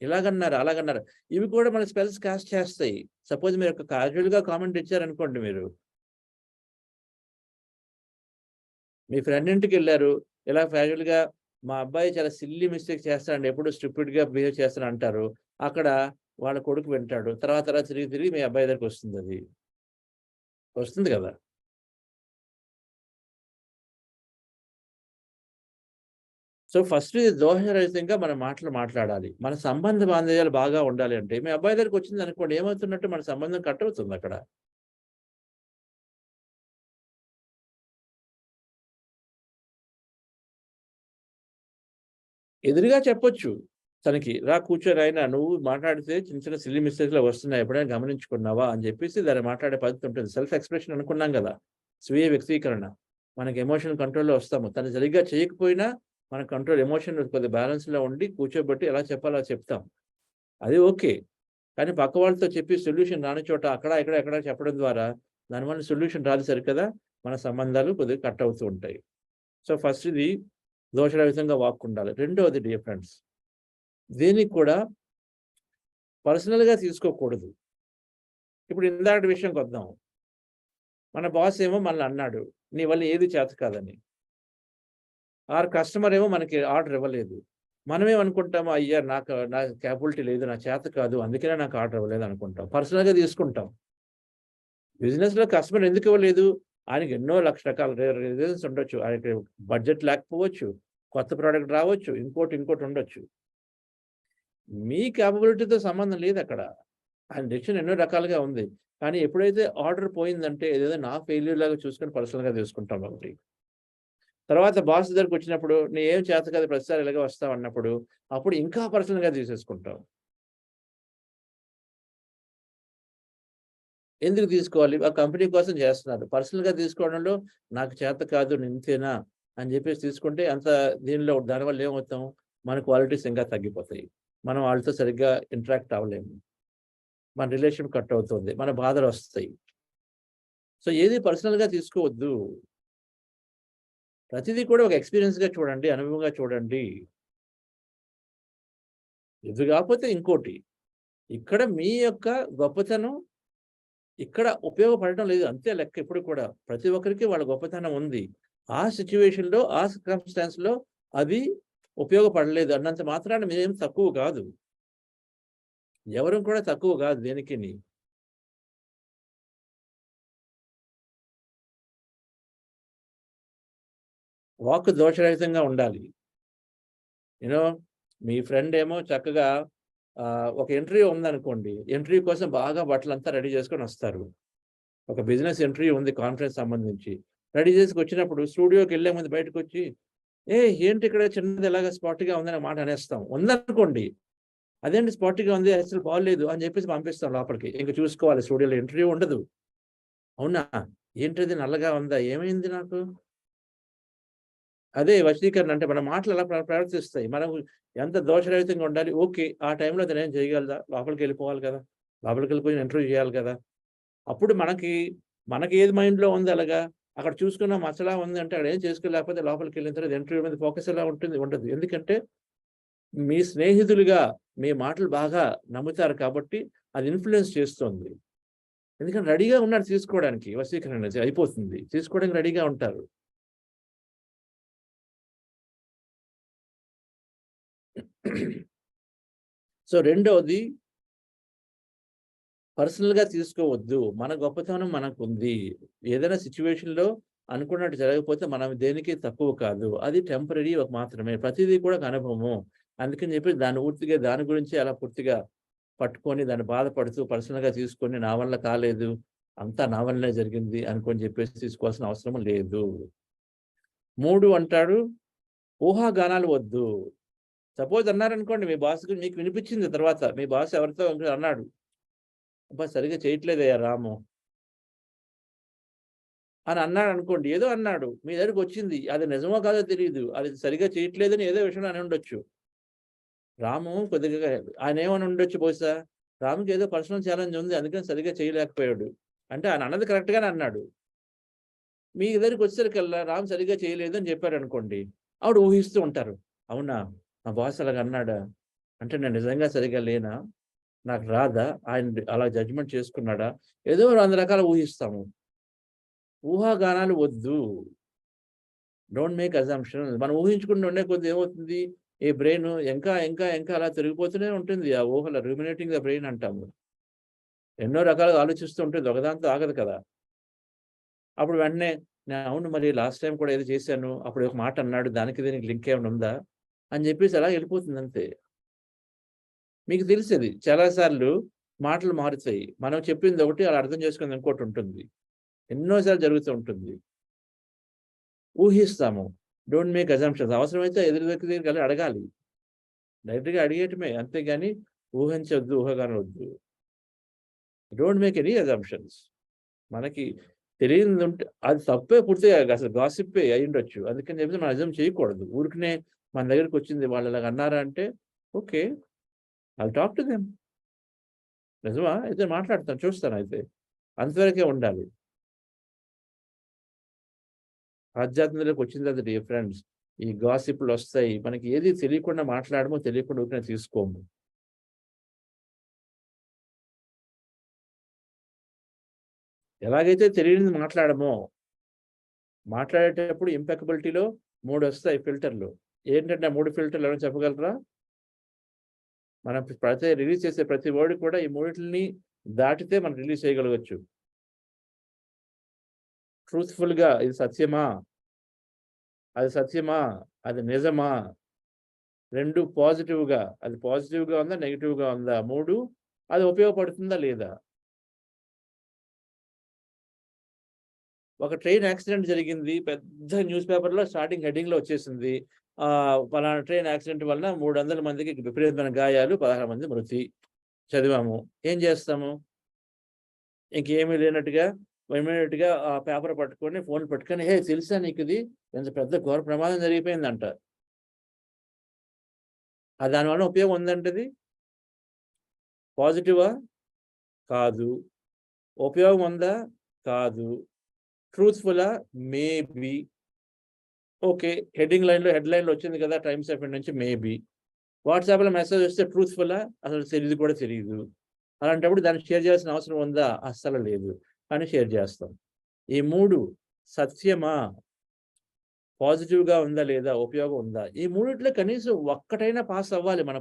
ఇలాగన్నారు అలాగన్నారు. ఇవి కూడా మన స్పెల్స్ కాస్ట్ చేస్తాయి. సపోజ్ మీరు ఒక క్యాజువల్గా కామెంట్ ఇచ్చారనుకోండి, మీరు మీ ఫ్రెండ్ ఇంటికి వెళ్ళారు, ఇలా క్యాజువల్గా మా అబ్బాయి చాలా సిల్లీ మిస్టేక్ చేస్తాడండి, ఎప్పుడు స్టూపిడ్గా బిహేవ్ చేస్తాడు అంటారు. అక్కడ వాళ్ళ కొడుకు వింటాడు, తర్వాత తిరిగి మీ అబ్బాయి దగ్గరికి వస్తుంది, అది వస్తుంది కదా. సో ఫస్ట్ దోషరహితంగా మన మాటలు మాట్లాడాలి. మన సంబంధ బాంధవ్యాలు బాగా ఉండాలి అంటే, మీ అబ్బాయి దగ్గరికి వచ్చింది అనుకోండి, ఏమవుతున్నట్టు మన సంబంధం కట్ అవుతుంది అక్కడ. ఎదురుగా చెప్పొచ్చు తనకి, రా కూర్చొని అయినా నువ్వు మాట్లాడితే చిన్న చిన్న సిల్లీ మిస్టేక్లు వస్తున్నాయి, ఎప్పుడైనా గమనించుకున్నావా అని చెప్పేసి దాన్ని మాట్లాడే పద్ధతి ఉంటుంది. సెల్ఫ్ ఎక్స్ప్రెషన్ అనుకున్నాం కదా, స్వీయ వ్యక్తీకరణ. మనకి ఎమోషన్ కంట్రోల్లో వస్తాము. తను సరిగ్గా చేయకపోయినా మన కంట్రోల్, ఎమోషన్ కొద్దిగా బ్యాలెన్స్లో ఉండి కూర్చోబెట్టి ఎలా చెప్పాలో చెప్తాం, అది ఓకే. కానీ పక్క వాళ్ళతో చెప్పి సొల్యూషన్ రాని చోట ఎక్కడ చెప్పడం ద్వారా దానివల్ల సొల్యూషన్ రాదు సరికదా, మన సంబంధాలు కొద్దిగా కట్ అవుతూ ఉంటాయి. సో ఫస్ట్ ఇది దోషరహితంగా వాక్కుండాలి. రెండవది డియర్ ఫ్రెండ్స్, దీనికి కూడా పర్సనల్గా తీసుకోకూడదు. ఇప్పుడు ఇందాక విషయంకి వద్దాం. మన బాస్ ఏమో మనల్ని అన్నాడు, నీ వల్ల ఏది చేత కాదని. కస్టమర్ ఏమో మనకి ఆర్డర్ ఇవ్వలేదు. మనమేమనుకుంటాము, అయ్యా నా క్యాపబిలిటీ లేదు, నా చేత కాదు, అందుకనే నాకు ఆర్డర్ ఇవ్వలేదు అనుకుంటాం, పర్సనల్గా తీసుకుంటాం. బిజినెస్లో కస్టమర్ ఎందుకు ఇవ్వలేదు, ఆయనకి ఎన్నో రకాల రీజన్స్ ఉండొచ్చు. ఆయనకి బడ్జెట్ లేకపోవచ్చు, కొత్త ప్రోడక్ట్ రావచ్చు, ఇంకోటి ఉండొచ్చు. మీ క్యాపబిలిటీతో సంబంధం లేదు అక్కడ. ఆయన డెసిషన్ ఎన్నో రకాలుగా ఉంది. కానీ ఎప్పుడైతే ఆర్డర్ పోయిందంటే ఏదేదో నా ఫెయిల్యూర్ లాగా చూసుకొని పర్సనల్గా తీసుకుంటాం ఒకటి. తర్వాత బాస్ దగ్గరికి వచ్చినప్పుడు నీ ఏం చేత కదా ప్రతిసారి ఇలాగే వస్తావు అన్నప్పుడు, అప్పుడు ఇంకా పర్సనల్గా తీసేసుకుంటాం. ఎందుకు తీసుకోవాలి, ఆ కంపెనీ కోసం చేస్తున్నారు. పర్సనల్గా తీసుకోవడంలో నాకు చేత కాదు, నింతేనా అని చెప్పేసి తీసుకుంటే అంత దీనిలో దానివల్ల ఏమవుతాం, మన క్వాలిటీస్ ఇంకా తగ్గిపోతాయి, మనం వాళ్ళతో సరిగ్గా ఇంటరాక్ట్ అవ్వలేము, మన రిలేషన్ కట్ అవుతుంది, మన బాధలు వస్తాయి. సో ఏది పర్సనల్గా తీసుకోవద్దు. ప్రతిదీ కూడా ఒక ఎక్స్పీరియన్స్గా చూడండి, అనుభవంగా చూడండి. ఇది కాకపోతే ఇంకోటి, ఇక్కడ మీ యొక్క గొప్పతనం ఇక్కడ ఉపయోగపడటం లేదు, అంతే లెక్క. ఇప్పుడు కూడా ప్రతి ఒక్కరికి వాళ్ళ గొప్పతనం ఉంది. ఆ సిచ్యువేషన్లో, ఆ సర్కమ్స్టాన్స్లో అది ఉపయోగపడలేదు అన్నంత మాత్రాన మీరేం తక్కువ కాదు, ఎవరు కూడా తక్కువ కాదు దేనికి. వాక్ దోషరహితంగా ఉండాలి. యూనో మీ ఫ్రెండ్ ఏమో చక్కగా ఒక ఇంటర్వ్యూ ఉందనుకోండి, ఇంటర్వ్యూ కోసం బాగా బట్టలంతా రెడీ చేసుకొని వస్తారు. ఒక బిజినెస్ ఇంటర్వ్యూ ఉంది కాన్ఫరెన్స్ సంబంధించి, రెడీ చేసుకు వచ్చినప్పుడు స్టూడియోకి వెళ్ళే ముందు బయటకు వచ్చి, ఏంటి ఇక్కడ చిన్నది ఎలాగా స్పాట్గా ఉందని మాట అనేస్తాం. ఉందనుకోండి, అదేంటి స్పాట్గా ఉంది అసలు బాగోలేదు అని చెప్పేసి పంపిస్తాం లోపలికి. ఇంకా చూసుకోవాలి, స్టూడియోలో ఇంటర్వ్యూ ఉండదు. అవునా, ఏంటిది నల్లగా ఉందా, ఏమైంది నాకు, అదే వశీకరణ అంటే మన మాటలు అలా ప్రవర్తిస్తాయి. మనం ఎంత దోషరహితంగా ఉండాలి. ఓకే, ఆ టైంలో అతను ఏం చేయగలదా, లోపలికి వెళ్ళిపోవాలి కదా, లోపలికి వెళ్ళిపోయి ఇంటర్వ్యూ చేయాలి కదా. అప్పుడు మనకి ఏది మైండ్లో ఉంది అలాగా అక్కడ చూసుకున్న మసలా ఉంది అంటే అక్కడ ఏం చేసుకోలేకపోతే లోపలికి వెళ్ళిన తర్వాత ఇంటర్వ్యూ మీద ఫోకస్ ఎలా ఉండదు. ఎందుకంటే మీ స్నేహితులుగా మీ మాటలు బాగా నమ్ముతారు కాబట్టి అది ఇన్ఫ్లుయెన్స్ చేస్తుంది. ఎందుకంటే రెడీగా ఉన్నారు తీసుకోవడానికి, వశీకరణ అయిపోతుంది, తీసుకోవడానికి రెడీగా ఉంటారు. సో రెండవది, పర్సనల్గా తీసుకోవద్దు. మన గొప్పతనం మనకు ఉంది. ఏదైనా సిచ్యువేషన్లో అనుకున్నట్టు జరగకపోతే మనం దేనికి తక్కువ కాదు, అది టెంపరీ మాత్రమే. ప్రతిదీ కూడా ఒక అనుభవము. అందుకని చెప్పి దాని గురించి అలా పూర్తిగా పట్టుకొని దాన్ని బాధపడుతూ పర్సనల్గా తీసుకొని నా వల్ల కాలేదు, అంతా నా వల్లనే జరిగింది అనుకొని చెప్పేసి తీసుకోవాల్సిన అవసరం లేదు. 3 అంటాడు, ఊహాగానాలు వద్దు. సపోజ్ అన్నారనుకోండి, మీ బాస్ గురించి మీకు వినిపించింది, తర్వాత మీ బాస్ ఎవరితో అన్నాడు, అబ్బా సరిగ్గా చేయట్లేదయ్యా రాము అని అన్నాడు అనుకోండి. ఏదో అన్నాడు, మీ దగ్గరికి వచ్చింది, అది నిజమో కాదో తెలియదు, అది సరిగ్గా చేయట్లేదని ఏదో విషయం అని ఉండొచ్చు. రాము కొద్దిగా ఆయన ఏమని ఉండొచ్చు, బహుశా రాముకి ఏదో పర్సనల్ ఛాలెంజ్ ఉంది, అందుకని సరిగ్గా చేయలేకపోయాడు అంటే ఆయన అన్నది కరెక్ట్గానే అన్నాడు. మీ దగ్గరికి వచ్చేసరికల్లా రాము సరిగ్గా చేయలేదు అని చెప్పారు అనుకోండి, ఆవిడ ఊహిస్తూ ఉంటారు, అవునా మా బాస్ అలాగ అన్నాడా, అంటే నేను నిజంగా సరిగ్గా లేనా, నాకు రాదా, ఆయన అలా జడ్జిమెంట్ చేసుకున్నాడా, ఏదో 100 రకాల ఊహిస్తాము. ఊహాగానాలు వద్దు. Don't make assumptions. మనం ఊహించుకుంటూ ఉండే కొద్ది ఏమవుతుంది, ఈ బ్రెయిన్ ఇంకా ఇంకా ఇంకా అలా తిరిగిపోతూనే ఉంటుంది. ఆ ఊహల రూమినేటింగ్ ద బ్రెయిన్ అంటాము. ఎన్నో రకాలుగా ఆలోచిస్తూ ఉంటుంది. ఒకదాంతో ఆగదు కదా! అప్పుడు వెంటనే అవును మరి లాస్ట్ టైమ్ కూడా ఏదో చేశాను. అప్పుడు ఒక మాట అన్నాడు. దానికి దీనికి లింక్ ఏమైనా ఉందా? అని చెప్పేసి అలా వెళ్ళిపోతుంది అంతే. మీకు తెలిసేది చాలా సార్లు మాటలు మారుతాయి. మనం చెప్పింది ఒకటి, అలా అర్థం చేసుకునేది ఇంకోటి ఉంటుంది. ఎన్నో సార్లు జరుగుతూ ఉంటుంది. ఊహిస్తాము. Don't make assumptions. అవసరమైతే ఎదురు వ్యక్తి దగ్గరికి అడగాలి. డైరెక్ట్‌గా అడిగేయటమే. అంతేగాని ఊహించొద్దు, ఊహాగానం వద్దు. Don't make any assumptions. మనకి తెలియనిది ఉంటే అది తప్పే, పూర్తిగా అసలు గాసిప్పే అయ్యుండొచ్చు. అందుకని చెప్పేసి మనం అజంప్ చేయకూడదు. ఊరికనే మన దగ్గరికి వచ్చింది వాళ్ళు ఇలాగ అన్నారా అంటే, okay. I'll talk to them. నిజమా? అయితే మాట్లాడతాను, చూస్తాను అయితే. అంతవరకే ఉండాలి. ఆధ్యాత్మికతలోకి వచ్చిన తర్వాత డియర్ ఫ్రెండ్స్, ఈ గాసిప్‌లు వస్తాయి. మనకి ఏది తెలియకుండా మాట్లాడము, తెలియకుండా ఊరికనే తీసుకోము. ఎలాగైతే తెలియనిది మాట్లాడమో, మాట్లాడేటప్పుడు ఇంపెకబిలిటీలో 3 వస్తాయి ఫిల్టర్‌లు. ఏంటంటే ఆ 3 ఫిల్టర్‌లు ఎవరైనా చెప్పగలరా? మనం రిలీజ్ చేసే ప్రతి వర్డ్ కూడా ఈ మూడిటిని దాటితే మనం రిలీజ్ చేయగలగొచ్చు. ట్రూత్‌ఫుల్‌గా ఇది సత్యమా? అది సత్యమా? అది నిజమా? 2 పాజిటివ్‌గా, అది పాజిటివ్‌గా ఉందా? నెగెటివ్‌గా ఉందా? 3 అది ఉపయోగపడుతుందా లేదా? ఒక ట్రైన్ యాక్సిడెంట్ జరిగింది. పెద్ద న్యూస్ పేపర్‌లో స్టార్టింగ్ హెడ్డింగ్‌లో వచ్చేసింది. పలానా ట్రైన్ యాక్సిడెంట్ వలన 300 మందికి విపరీతమైన గాయాలు, 16 మంది మృతి. చదివాము. ఏం చేస్తాము? ఇంకేమీ లేనట్టుగా ఇమ్మీడియేట్‌గా ఆ పేపర్ పట్టుకొని, ఫోన్ పట్టుకొని, "హే! తెలుసా నీకిది? ఇంత పెద్ద ఘోర ప్రమాదం జరిగిపోయిందంట." దానివల్ల ఉపయోగం ఉందంటది? పాజిటివా? కాదు. ఉపయోగం ఉందా? కాదు. ట్రూత్‌ఫులా? మేబీ. ఓకే. హెడ్ లైన్‌లో వచ్చింది కదా! టైమ్స్ ఆఫ్ ఇండియా నుంచి మేబీ. వాట్సాప్‌లో మెసేజ్ వస్తే ట్రూత్‌ఫులా? అసలు తెలీదు కూడా తెలీదు. అలాంటప్పుడు దాన్ని షేర్ చేయాల్సిన అవసరం ఉందా? అస్సలు లేదు. కానీ షేర్ చేస్తాం. ఈ 3 సత్యమా? పాజిటివ్‌గా ఉందా లేదా? ఉపయోగం ఉందా? ఈ మూడిట్లో కనీసం ఒక్కటైనా పాస్ అవ్వాలి. మన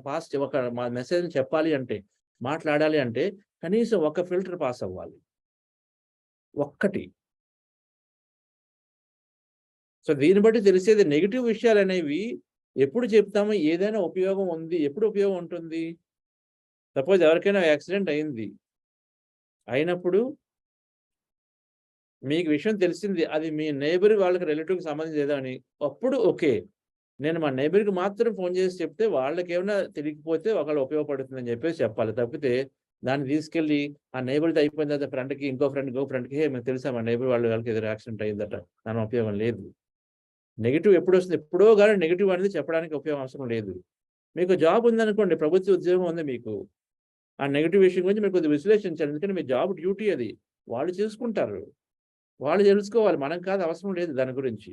మెసేజ్‌ని చెప్పాలి అంటే, మాట్లాడాలి అంటే కనీసం ఒక ఫిల్టర్ పాస్ అవ్వాలి. ఒక్కటి. సో, దీన్ని బట్టి తెలిసేది నెగెటివ్ విషయాలనేవి ఎప్పుడు చెప్తాము? ఏదైనా ఉపయోగం ఉంది. ఎప్పుడు ఉపయోగం ఉంటుంది? సపోజ్ ఎవరికైనా యాక్సిడెంట్ అయింది. అయినప్పుడు మీకు విషయం తెలిసింది. అది మీ నైబర్ వాళ్ళకి రిలేటివ్‌కి సంబంధించి అని. అప్పుడు ఓకే. నేను మా నైబర్‌కి మాత్రం ఫోన్ చేసి చెప్తే వాళ్ళకేమైనా తెలియకపోతే ఒకవేళ ఉపయోగపడుతుందని చెప్పేసి చెప్పాలి. తప్పితే దాన్ని తీసుకెళ్ళి ఆ నైబర్‌ది అయిపోయిన తర్వాత ఫ్రెండ్‌కి, ఇంకో ఫ్రెండ్‌కి "హే! మీకు తెలుసా మా నైబర్ వాళ్ళకి ఏదో యాక్సిడెంట్ అయిందట." దాని ఉపయోగం లేదు. నెగెటివ్ ఎప్పుడొస్తుంది? ఎప్పుడో గాని నెగెటివ్ అనేది చెప్పడానికి ఉపయోగం అవసరం లేదు. మీకు జాబ్ ఉందనుకోండి, ప్రభుత్వ ఉద్యోగం ఉంది మీకు. ఆ నెగెటివ్ విషయం గురించి మీరు కొద్దిగా విశ్లేషించాలి. ఎందుకంటే మీ జాబ్ డ్యూటీ అది. వాళ్ళు చూసుకుంటారు. వాళ్ళు తెలుసుకోవాలి. మనం కాదు, అవసరం లేదు దాని గురించి.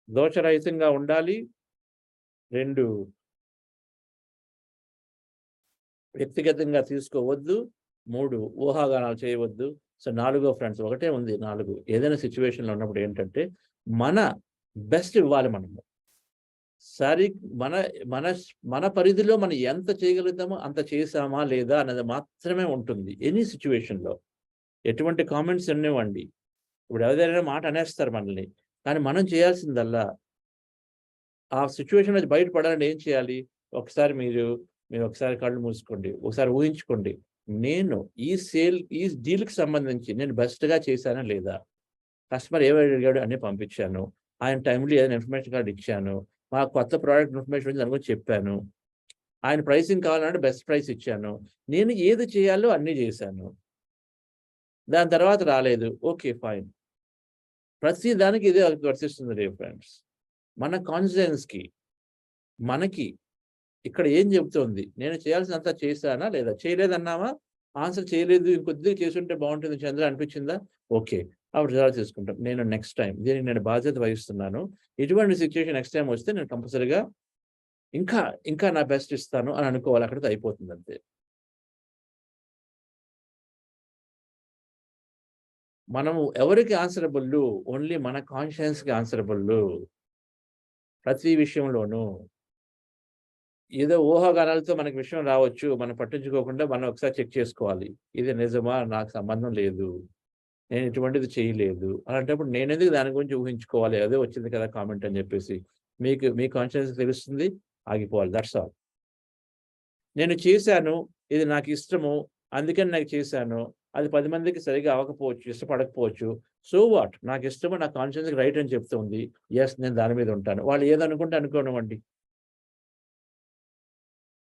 దోషరహితంగా ఉండాలి. 2 వ్యక్తిగతంగా తీసుకోవద్దు. 3 ఊహాగానాలు చేయవద్దు. సో, 4 ఫ్రెండ్స్ ఒకటే ఉంది 4. ఏదైనా సిట్యుయేషన్‌లో ఉన్నప్పుడు ఏంటంటే, మన బెస్ట్ ఇవ్వాలి మనము. సరి మన మన మన పరిధిలో మనం ఎంత చేయగలుగుతామో అంత చేశామా లేదా అన్నది మాత్రమే ఉంటుంది. ఎనీ సిట్యుయేషన్‌లో. ఎటువంటి కామెంట్స్ ఉన్నివ్వండి. ఇప్పుడు ఎవరైనా మాట అనేస్తారు మనల్ని. కానీ మనం చేయాల్సిందల్లా ఆ సిట్యుయేషన్ నుంచి బయటపడాలంటే ఏం చేయాలి? ఒకసారి మీరు ఒకసారి కళ్ళు మూసుకోండి. ఒకసారి ఊహించుకోండి. నేను ఈ డీల్‌కి సంబంధించి నేను బెస్ట్‌గా చేశానా లేదా? కస్టమర్ ఏమి అడిగాడు అన్నీ పంపించాను. ఆయన టైమ్‌లీ ఏదైనా ఇన్ఫర్మేషన్ కార్డ్ ఇచ్చాను. మా కొత్త ప్రొడక్ట్ ఇన్ఫర్మేషన్ గురించి దాని గురించి చెప్పాను. ఆయన ప్రైసింగ్ కావాలంటే బెస్ట్ ప్రైస్ ఇచ్చాను. నేను ఏది చేయాలో అన్నీ చేశాను. దాని తర్వాత రాలేదు. ఓకే. ఫైన్. ప్రతి దానికి ఇదే వర్తిస్తుంది డియర్ ఫ్రెండ్స్. మన కాన్షియన్స్‌కి, మనకి ఇక్కడ ఏం చెబుతోంది? నేను చేయాల్సినంత చేశానా లేదా? చేయలేదన్నామా? ఆన్సర్ చేయలేదు. ఇంకొద్దిగా చేసుంటే బావుంటుంది చంద్ర అనిపించిందా? ఓకే. అప్పుడు రిజాల్వ్ చేసుకుంటాం. నేను నెక్స్ట్ టైం దీనికి నేను బాధ్యత వహిస్తున్నాను. ఇటువంటి సిచ్యుయేషన్ నెక్స్ట్ టైం వస్తే నేను కంపల్సరీగా ఇంకా ఇంకా నా బెస్ట్ ఇస్తాను అని అనుకోవాలి. అక్కడితో అయిపోతుంది అంతే. మనము ఎవరికి ఆన్సరబుల్? ఓన్లీ మన కాన్షియన్స్‌కి ఆన్సరబుల్. ప్రతి విషయంలోనూ. ఏదో ఊహాగానాలతో మనకు విషయం రావచ్చు. మనం పట్టించుకోకుండా మనం ఒకసారి చెక్ చేసుకోవాలి. ఇది నిజమా? నాకు సంబంధం లేదు. నేను ఇటువంటిది చేయలేదు. అలాంటప్పుడు నేనెందుకు దాని గురించి ఊహించుకోవాలి? అదే వచ్చింది కదా కామెంట్ అని చెప్పేసి. మీ కాన్షియన్స్ తెలుస్తుంది. ఆగిపోవాలి. That's all. నేను చేశాను. ఇది నాకిష్టము. అందుకని నాకు చేశాను. అది 10 మందికి సరిగ్గా అవ్వకపోవచ్చు. ఇష్టపడకపోవచ్చు. So what? నాకిష్టము. నా కాన్షియన్స్‌కి రైట్ అని చెప్తుంది. యెస్, నేను దాని మీద ఉంటాను. వాళ్ళు ఏదనుకుంటే అనుకోనివ్వండి.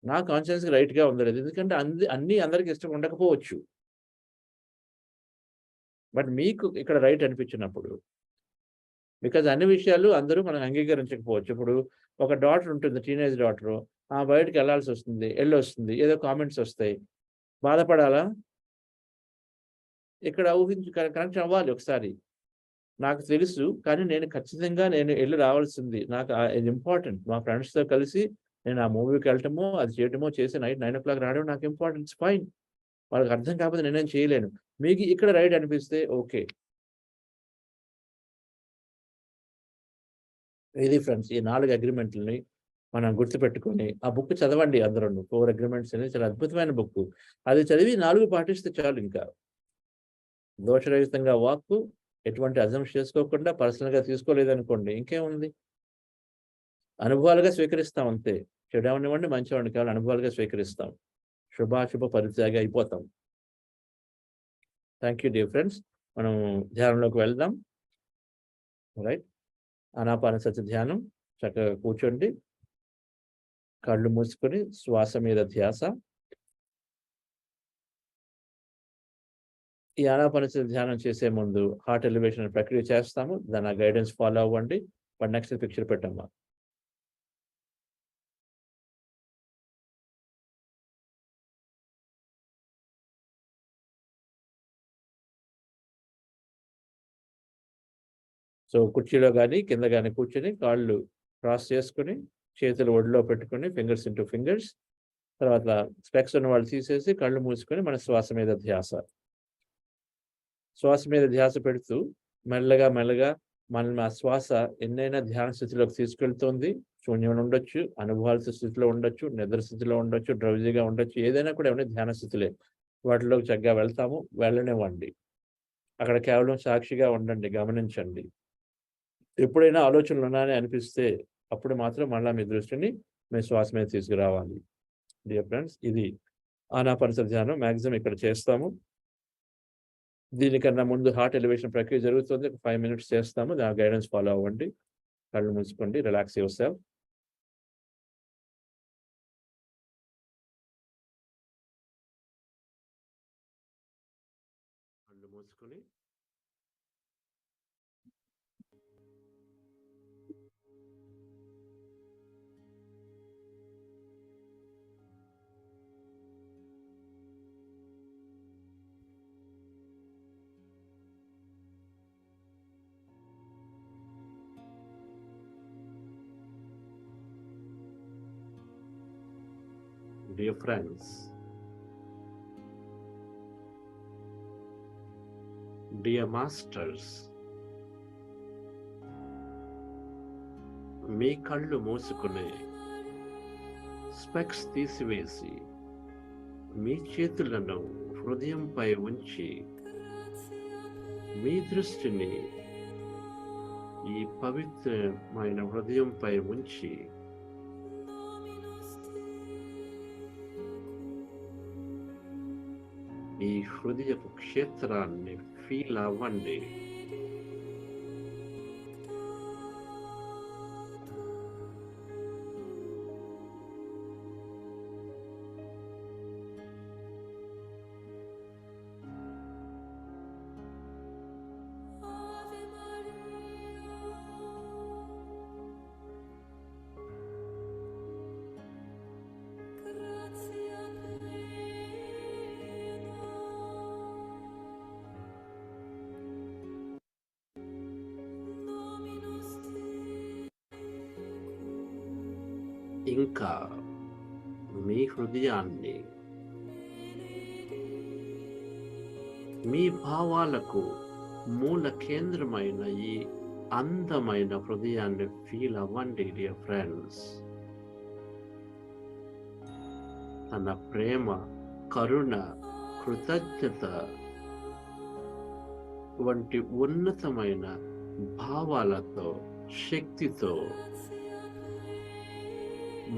నా కాన్షియన్స్‌కి రైట్‌గా ఉందలేదు. ఎందుకంటే అన్నీ అందరికి ఇష్టం ఉండకపోవచ్చు. బట్ మీకు ఇక్కడ రైట్ అనిపించినప్పుడు. బికాజ్ అన్ని విషయాలు అందరూ మనం అంగీకరించకపోవచ్చు. ఇప్పుడు ఒక డాటర్ ఉంటుంది. Teenage daughter. బయటికెళ్ళాల్సొస్తుంది. ఎళ్ళొస్తుంది. ఏదో కామెంట్స్ ఒస్తాయి. బాధపడాలా? ఇక్కడ కనెక్షన్ అవ్వాలి ఒకసారి. నాకు తెలుసు. కానీ నేను ఖచ్చితంగా ఎళ్లి రావాల్సింది. నాకు ఇది ఇంపార్టెంట్. మా ఫ్రెండ్స్‌తో కలిసి నేను ఆ మూవీకెళ్ళటమో, అది చేయటమో చేసి నైట్ 9:00 రావడం నాకు ఇంపార్టెంట్. It's fine. వాళ్ళకి అర్థం కాకపోతే నేనేం చేయలేను. మీకు ఇక్కడ రైట్ అనిపిస్తే ఓకే. ఇది ఫ్రెండ్స్ ఈ 4 అగ్రీమెంట్‌లని మనం గుర్తుపెట్టుకొని, ఆ బుక్ చదవండి అందరూను. 4 అగ్రీమెంట్స్ అనేది చాలా అద్భుతమైన బుక్కు. అది చదివి 4 పాటిస్తే చాలు ఇంకా. దోషరహితంగా వాక్కు, ఎటువంటి అజంప్షన్ చేసుకోకుండా పర్సనల్‌గా తీసుకోలేదనుకోండి ఇంకేముంది? అనుభవాలుగా స్వీకరిస్తాం అంతే. చెడవనివ్వండి, మంచివాడిని కావాలి అనుభవాలుగా స్వీకరిస్తాం. శుభాశుభ పరిత్యాగి అయిపోతాం. Thank you dear friends. మనం ధ్యానంలోకి వెళ్దాం. రైట్. ఆనాపానసతి ధ్యానం. చక్కగా కూర్చోండి. కళ్ళు మూసుకొని శ్వాస మీద ధ్యాస. ఈ ఆనాపానసతి ధ్యానం చేసే ముందు హార్ట్ ఎలివేషన్ ప్రక్రియ చేస్తాము. దాని గైడెన్స్ ఫాలో అవ్వండి. బట్ నెక్స్ట్ పిక్చర్ పెట్టమ్మా. సో కుర్చీలో గాని, కింద గాని కూర్చొని కాళ్ళు క్రాస్ చేసుకొని, చేతులు ఒడిలో పెట్టుకొని ఫింగర్స్ ఇంటూ ఫింగర్స్. తర్వాత స్పెక్స్ ఉన్న వాళ్ళు తీసేసి కళ్ళు మూసుకొని మన శ్వాస మీద ధ్యాస. శ్వాస మీద ధ్యాస పెడుతూ మెల్లగా మెల్లగా మనల్ని ఆ శ్వాస ఎన్నైనా ధ్యాన స్థితిలోకి తీసుకెళ్తుంది. శూన్యం ఉండొచ్చు, అనుభవాల స్థితిలో ఉండొచ్చు, నిద్ర స్థితిలో ఉండొచ్చు, డ్రౌజీగా ఉండొచ్చు. ఏదైనా కూడా ఏమైనా ధ్యాన స్థితులే. వాటిలోకి చక్కగా వెళ్తాము. వెళ్ళనివ్వండి. అక్కడ కేవలం సాక్షిగా ఉండండి. గమనించండి. ఎప్పుడైనా ఆలోచనలు ఉన్నాయని అనిపిస్తే అప్పుడు మాత్రం మళ్ళా మీ దృష్టిని మీ శ్వాస మీద తీసుకురావాలి. డియర్ ఫ్రెండ్స్, ఇది ఆనాపానసతి ధ్యానం మాక్సిమం ఇక్కడ చేస్తాము. దీనికన్నా ముందు హార్ట్ ఎలివేషన్ ప్రక్రియ జరుగుతుంది. ఒక 5 మినిట్స్ చేస్తాము. దాని గైడెన్స్ ఫాలో అవ్వండి. కళ్ళు మూసుకోండి. Relax your self. కళ్ళు మూసుకొని dear friends, dear masters, మీ కళ్ళు మూసుకుని స్పెక్స్ తీసివేసి మీ చేతులను హృదయంపై ఉంచి మీ దృష్టిని ఈ పవిత్రమైన హృదయంపై ఉంచి ఈ హృదయపు క్షేత్రాన్ని ఫీల్ అవ్వండి. ఇంకా మీ హృదయాన్ని మీ భావాలకు మూల కేంద్రమైన ఈ అందమైన హృదయాన్ని ఫీల్ అవ్వండి డియర్ ఫ్రెండ్స్. తన ప్రేమ, కరుణ, కృతజ్ఞత వంటి ఉన్నతమైన భావాలతో, శక్తితో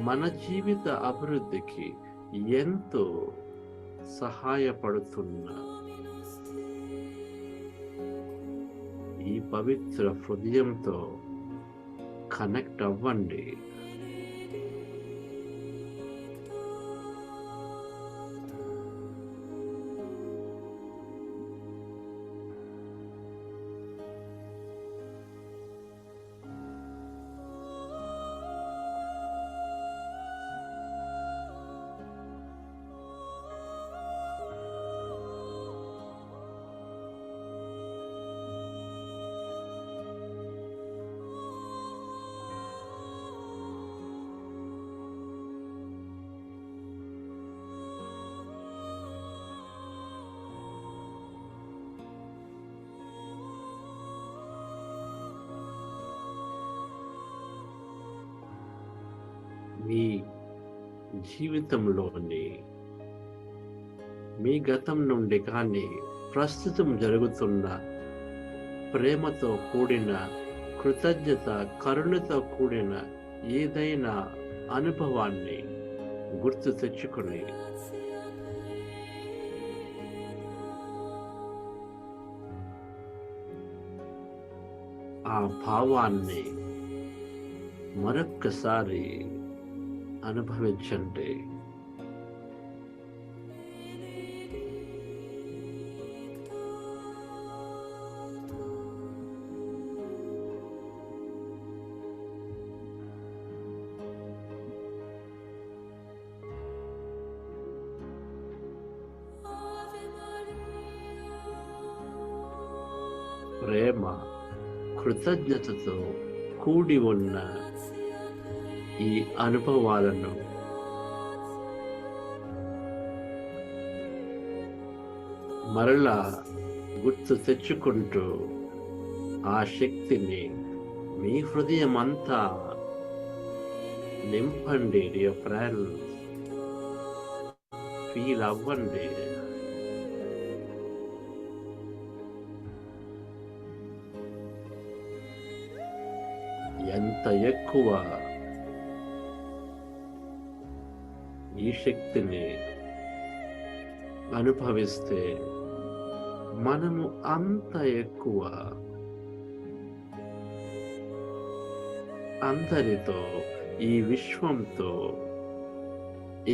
మన జీవిత అభివృద్ధికి ఎంతో సహాయపడుతున్న ఈ పవిత్ర హృదయంతో కనెక్ట్ అవ్వండి. మీ జీవితంలోని మీ గతం నుండి కానీ ప్రస్తుతం జరుగుతున్న ప్రేమతో కూడిన, కృతజ్ఞత, కరుణతో కూడిన ఏదైనా అనుభవాన్ని గుర్తు తెచ్చుకొని ఆ భావాన్ని మరొక్కసారి అనుభవించండి. ప్రేమ, కృతజ్ఞతతో కూడి ఉన్న ఈ అనుభవాలను మరలా గుర్తు తెచ్చుకుంటూ ఆ శక్తిని మీ హృదయం అంతా నింపండి డియర్ ఫ్రెండ్స్. ఫీల్ అవ్వండి. ఎంత ఎక్కువ ఈ శక్తిని అనుభవిస్తే మనము అంత ఎక్కువ అందరితో, ఈ విశ్వంతో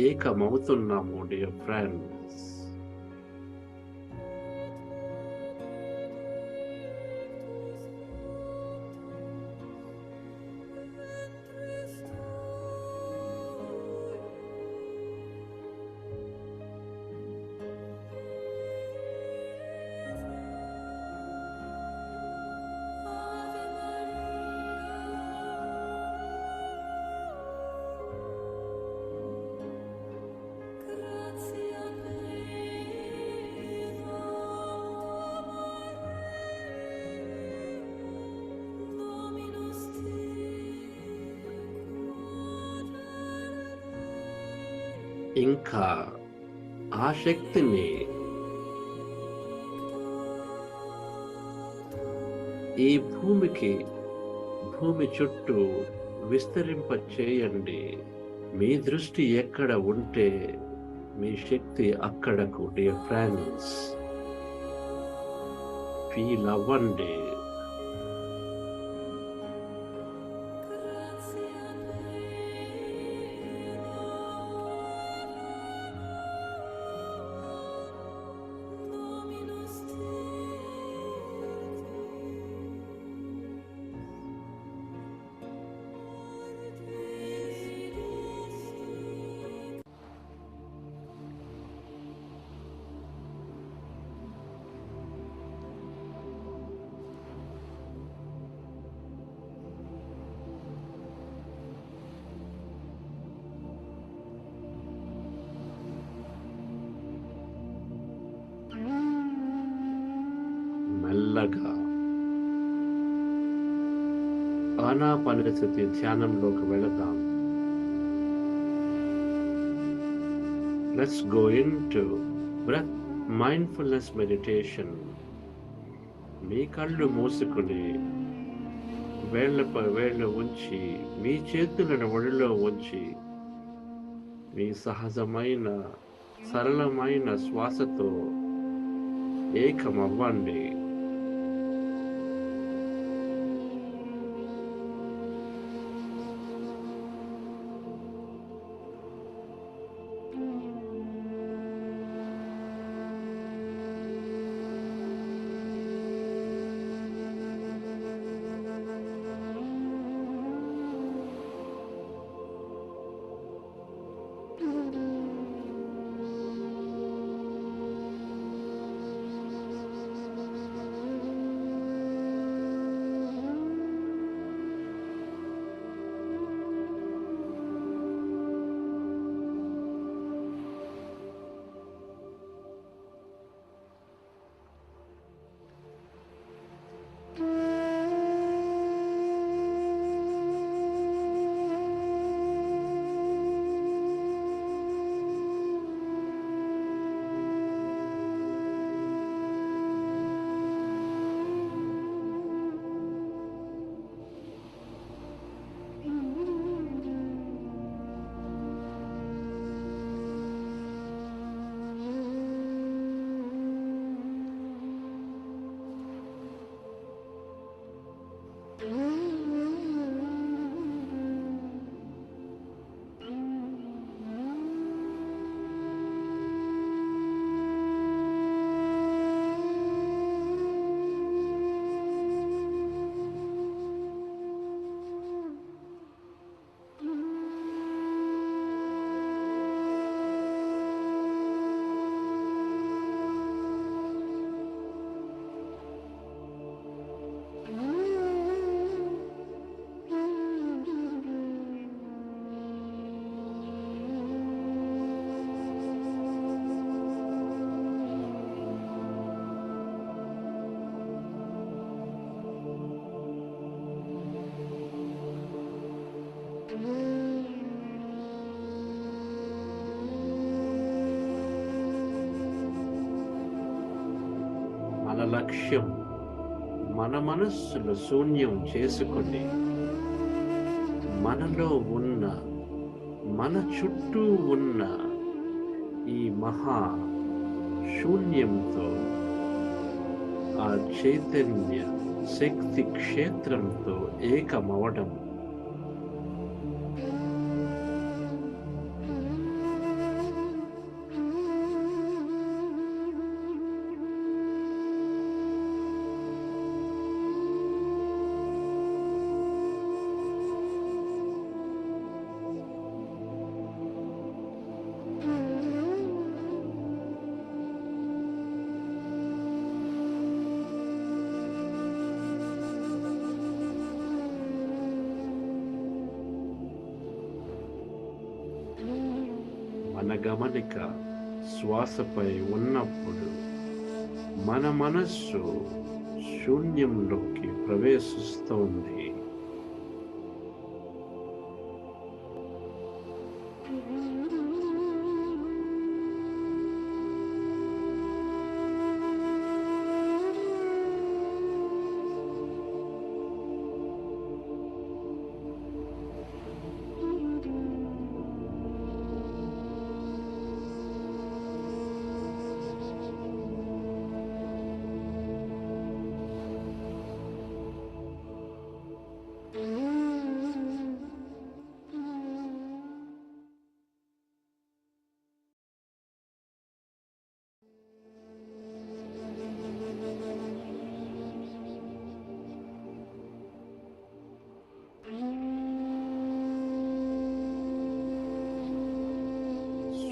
ఏకమవుతున్నాము డియర్ ఫ్రెండ్స్. ఇంకా ఆ శక్తిని ఈ భూమి చుట్టూ విస్తరింప చేయండి. మీ దృష్టి ఎక్కడ ఉంటే మీ శక్తి అక్కడకు డియర్ ఫ్రెండ్స్. ఫీల్ అవ్వండి. ఆనాపానసతి ధ్యానంలోకి వెళదాం. Let's go into breath mindfulness meditation. మీ కళ్ళు మూసుకుని వేళ్లపై వేళ్ళు ఉంచి, మీ చేతులను ఒడిలో ఉంచి, మీ సహజమైన సరళమైన శ్వాసతో ఏకమవ్వండి. మన లక్ష్యం మన మనస్సును శూన్యం చేసుకొని మనలో ఉన్న, మన చుట్టూ ఉన్న ఈ మహా శూన్యంతో, ఆ చైతన్య శక్తి క్షేత్రంతో ఏకమవడం. మన గమనిక శ్వాసపై ఉన్నప్పుడు మన మనస్సు శూన్యంలోకి ప్రవేశిస్తోంది.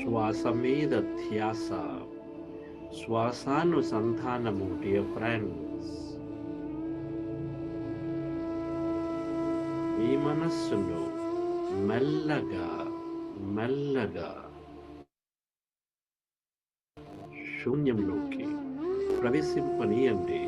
శ్వాస మీద ధ్యాస, శ్వాసానుసంధానము. డియర్ ఫ్రెండ్స్, ఈ మనస్సును మెల్లగా మెల్లగా శూన్యంలోకి ప్రవేశింపనీయండి.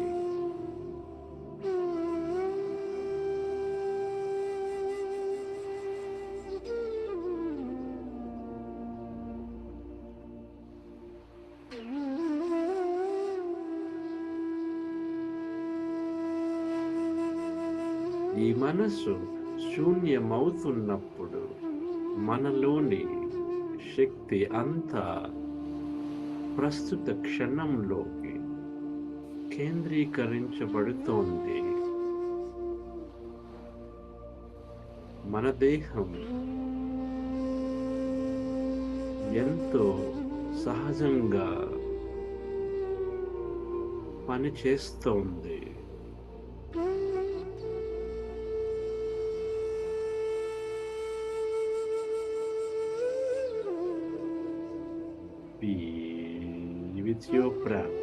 ఈ మనసు శూన్యమవుతున్నప్పుడు మనలోని శక్తి అంతా ప్రస్తుత క్షణంలోకి కేంద్రీకరించబడుతోంది. మన దేహం ఎంతో సహజంగా పనిచేస్తోంది. Be with your breath.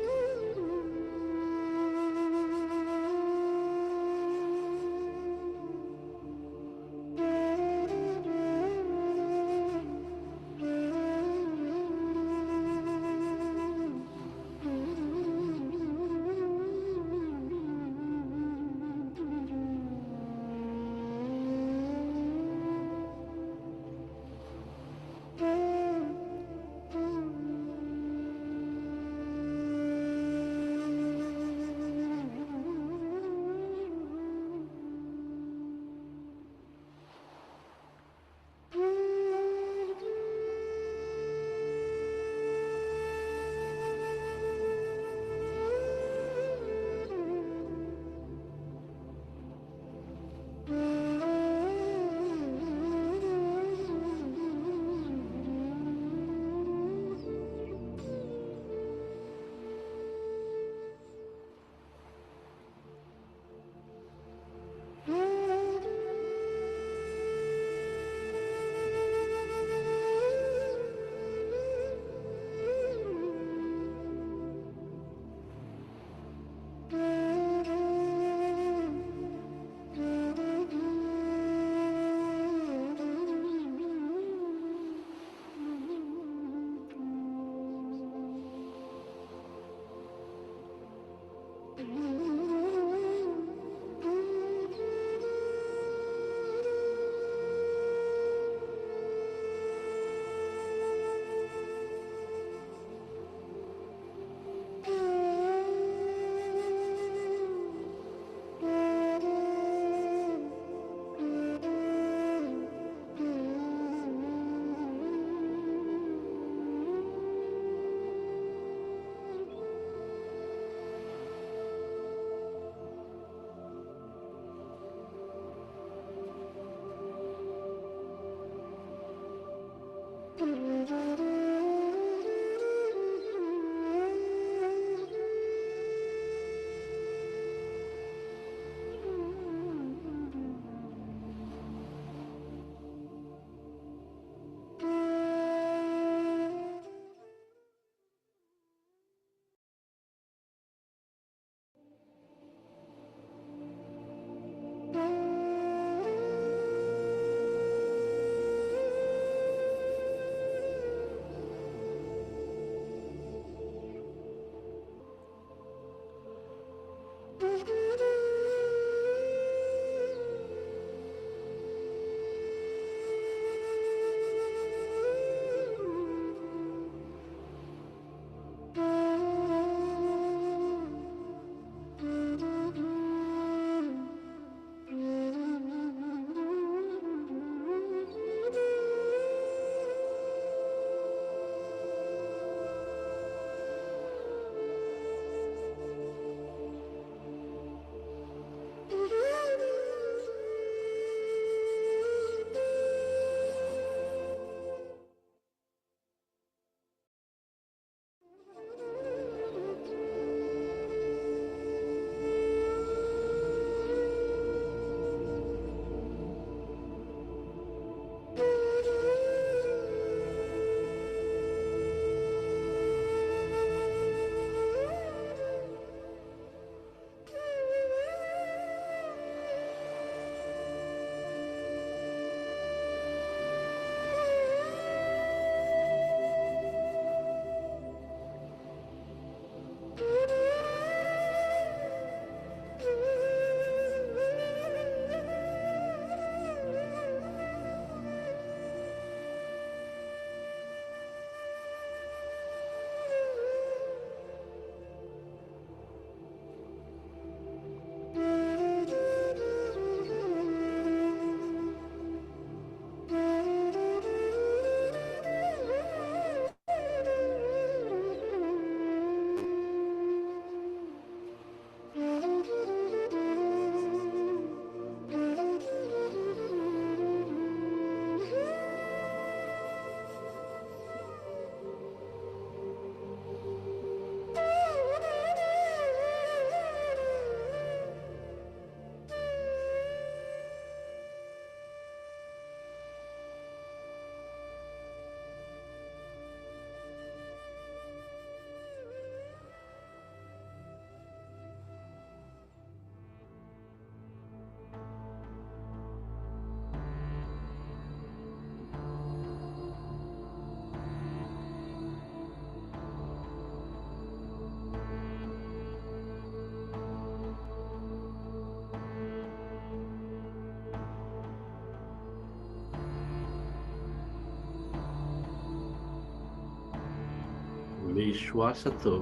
మీ శ్వాసతో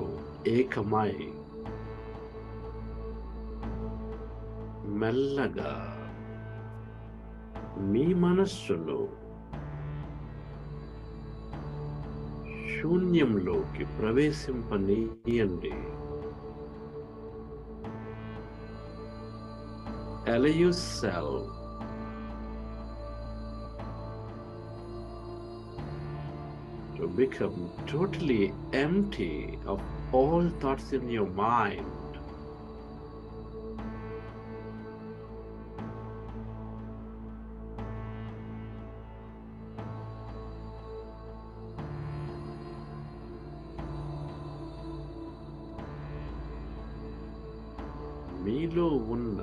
ఏకమై మెల్లగా మీ మనస్సును శూన్యంలోకి ప్రవేశింపనీయండి. Allow yourself to become totally empty of all thoughts in your mind. మీలో ఉన్న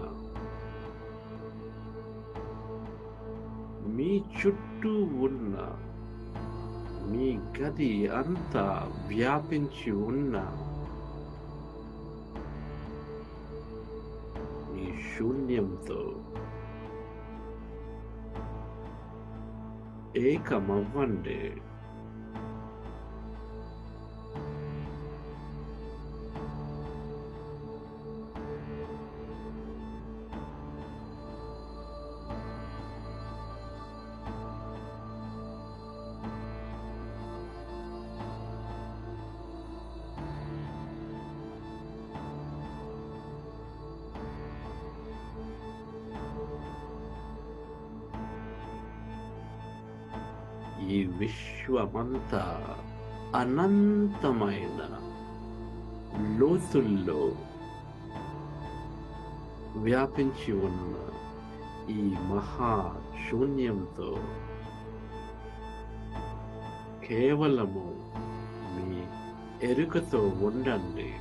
మీ చుట్టూ ఉన్న మీ గది అంతా వ్యాపించి ఉన్న మీ శూన్యంతో ఏకమవ్వండి. ఈ విశ్వమంతా అనంతమైన లోతుల్లో వ్యాపించి ఉన్న ఈ మహా శూన్యంతో కేవలము మీ ఎరుకతో ఉండండి.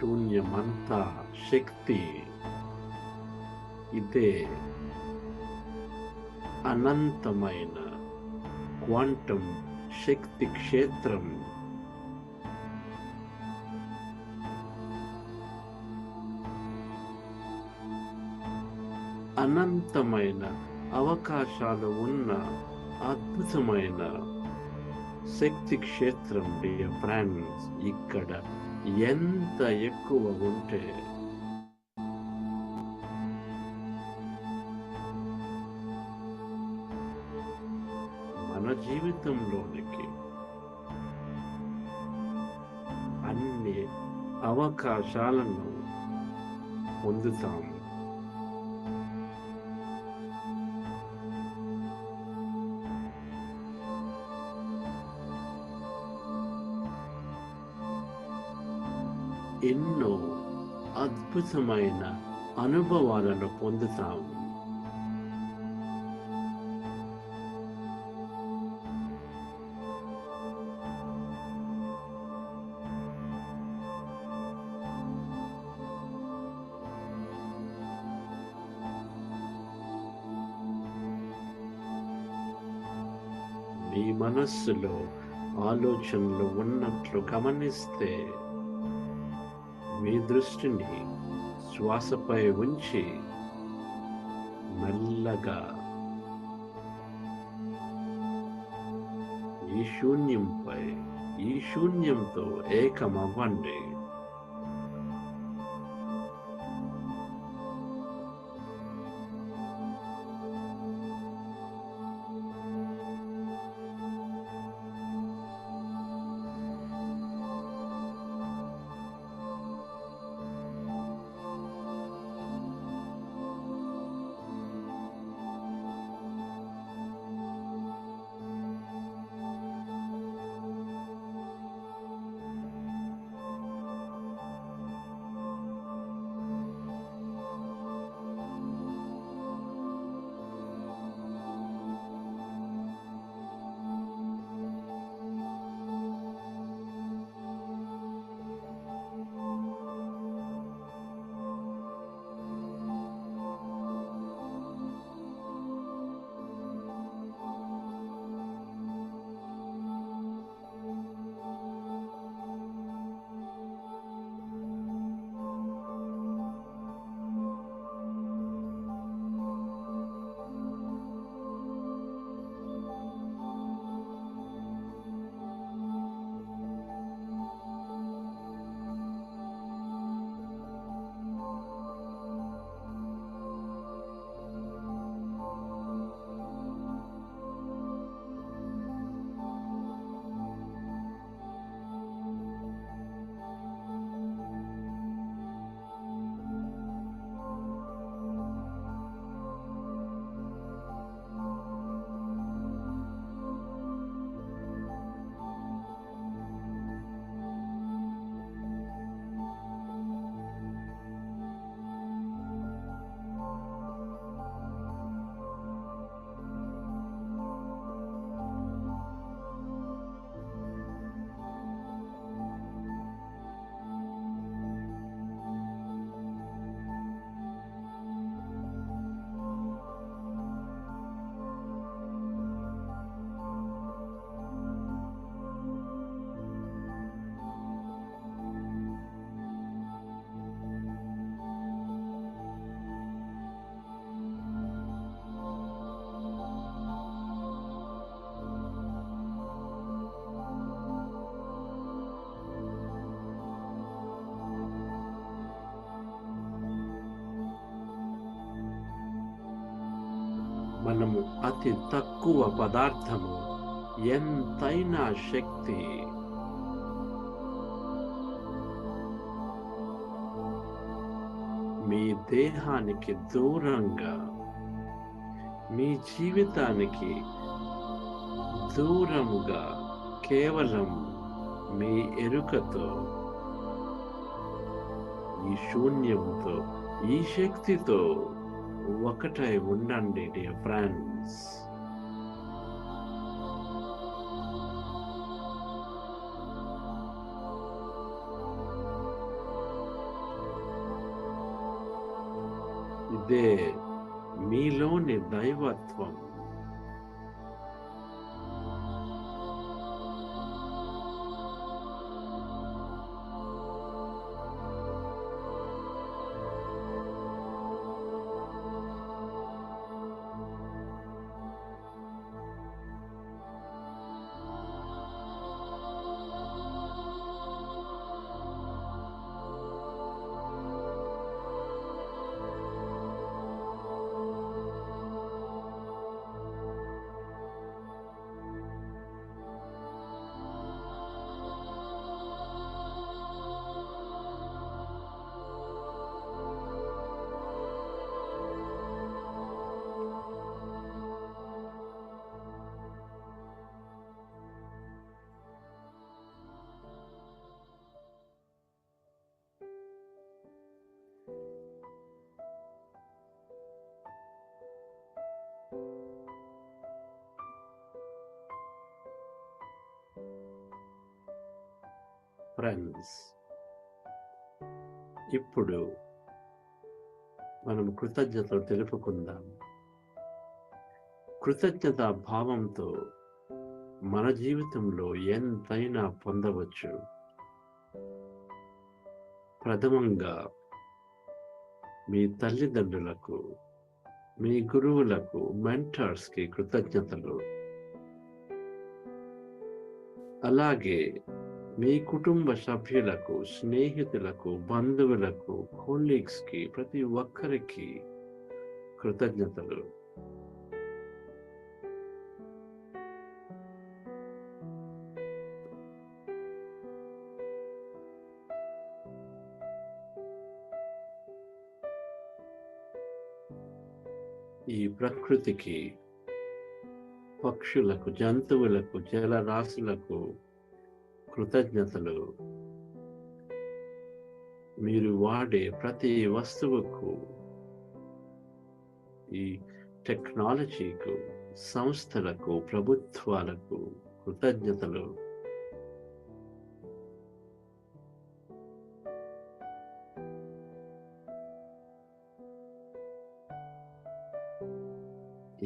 శూన్యమంతా శక్తి. ఇదే అనంతమైన క్వాంటం శక్తి క్షేత్రం. అనంతమైన అవకాశాలు ఉన్న అద్భుతమైన శక్తి క్షేత్రం. డియర్ ఫ్రెండ్స్, ఇక్కడ ఎంత ఎక్కువ ఉంటే మన జీవితంలోనికి అన్ని అవకాశాలను పొందుతాము. ఎన్నో అద్భుతమైన అనుభవాలను పొందుతాము. మీ మనస్సులో ఆలోచనలు ఉన్నట్లు గమనిస్తే మీ దృష్టిని శ్వాసపై ఉంచి మెల్లగా ఈ శూన్యంతో ఏకమవ్వండి. మనము అతి తక్కువ పదార్థము, ఎంతైనా శక్తి మీ దేహానికి దూరంగా, మీ జీవితానికి దూరంగా కేవలం మీ ఎరుకతో, ఈ శూన్యంతో, ఈ శక్తితో ఒకటై ఉండండి డియర్ ఫ్రెండ్స్. ఇదే మీలోని దైవత్వం. ఫ్రెండ్స్, ఇప్పుడు మనం కృతజ్ఞతలు తెలుపుకుందాం. కృతజ్ఞత భావంతో మన జీవితంలో ఎంతైనా పొందవచ్చు. ప్రథమంగా మీ తల్లిదండ్రులకు, మీ గురువులకు, మెంటర్స్‌కి కృతజ్ఞతలు. అలాగే మీ కుటుంబ సభ్యులకు, స్నేహితులకు, బంధువులకు, కొలీగ్స్‌కి, ప్రతి ఒక్కరికి కృతజ్ఞతలు. ఈ ప్రకృతికి, పక్షులకు, జంతువులకు, జలరాశులకు కృతజ్ఞతలు. మీరు వాడే ప్రతి వస్తువుకు, ఈ టెక్నాలజీకు, సంస్థలకు, ప్రభుత్వాలకు కృతజ్ఞతలు.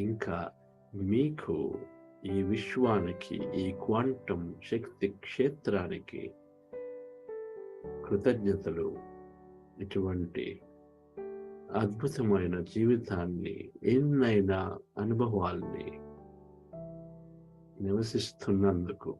ఇంకా మీకు, ఈ విశ్వానికి, ఈ క్వాంటం శక్తి క్షేత్రానికి కృతజ్ఞతలు. ఇటువంటి అద్భుతమైన జీవితాన్ని, ఎన్నైనా అనుభవాల్ని నివసిస్తున్నందుకు.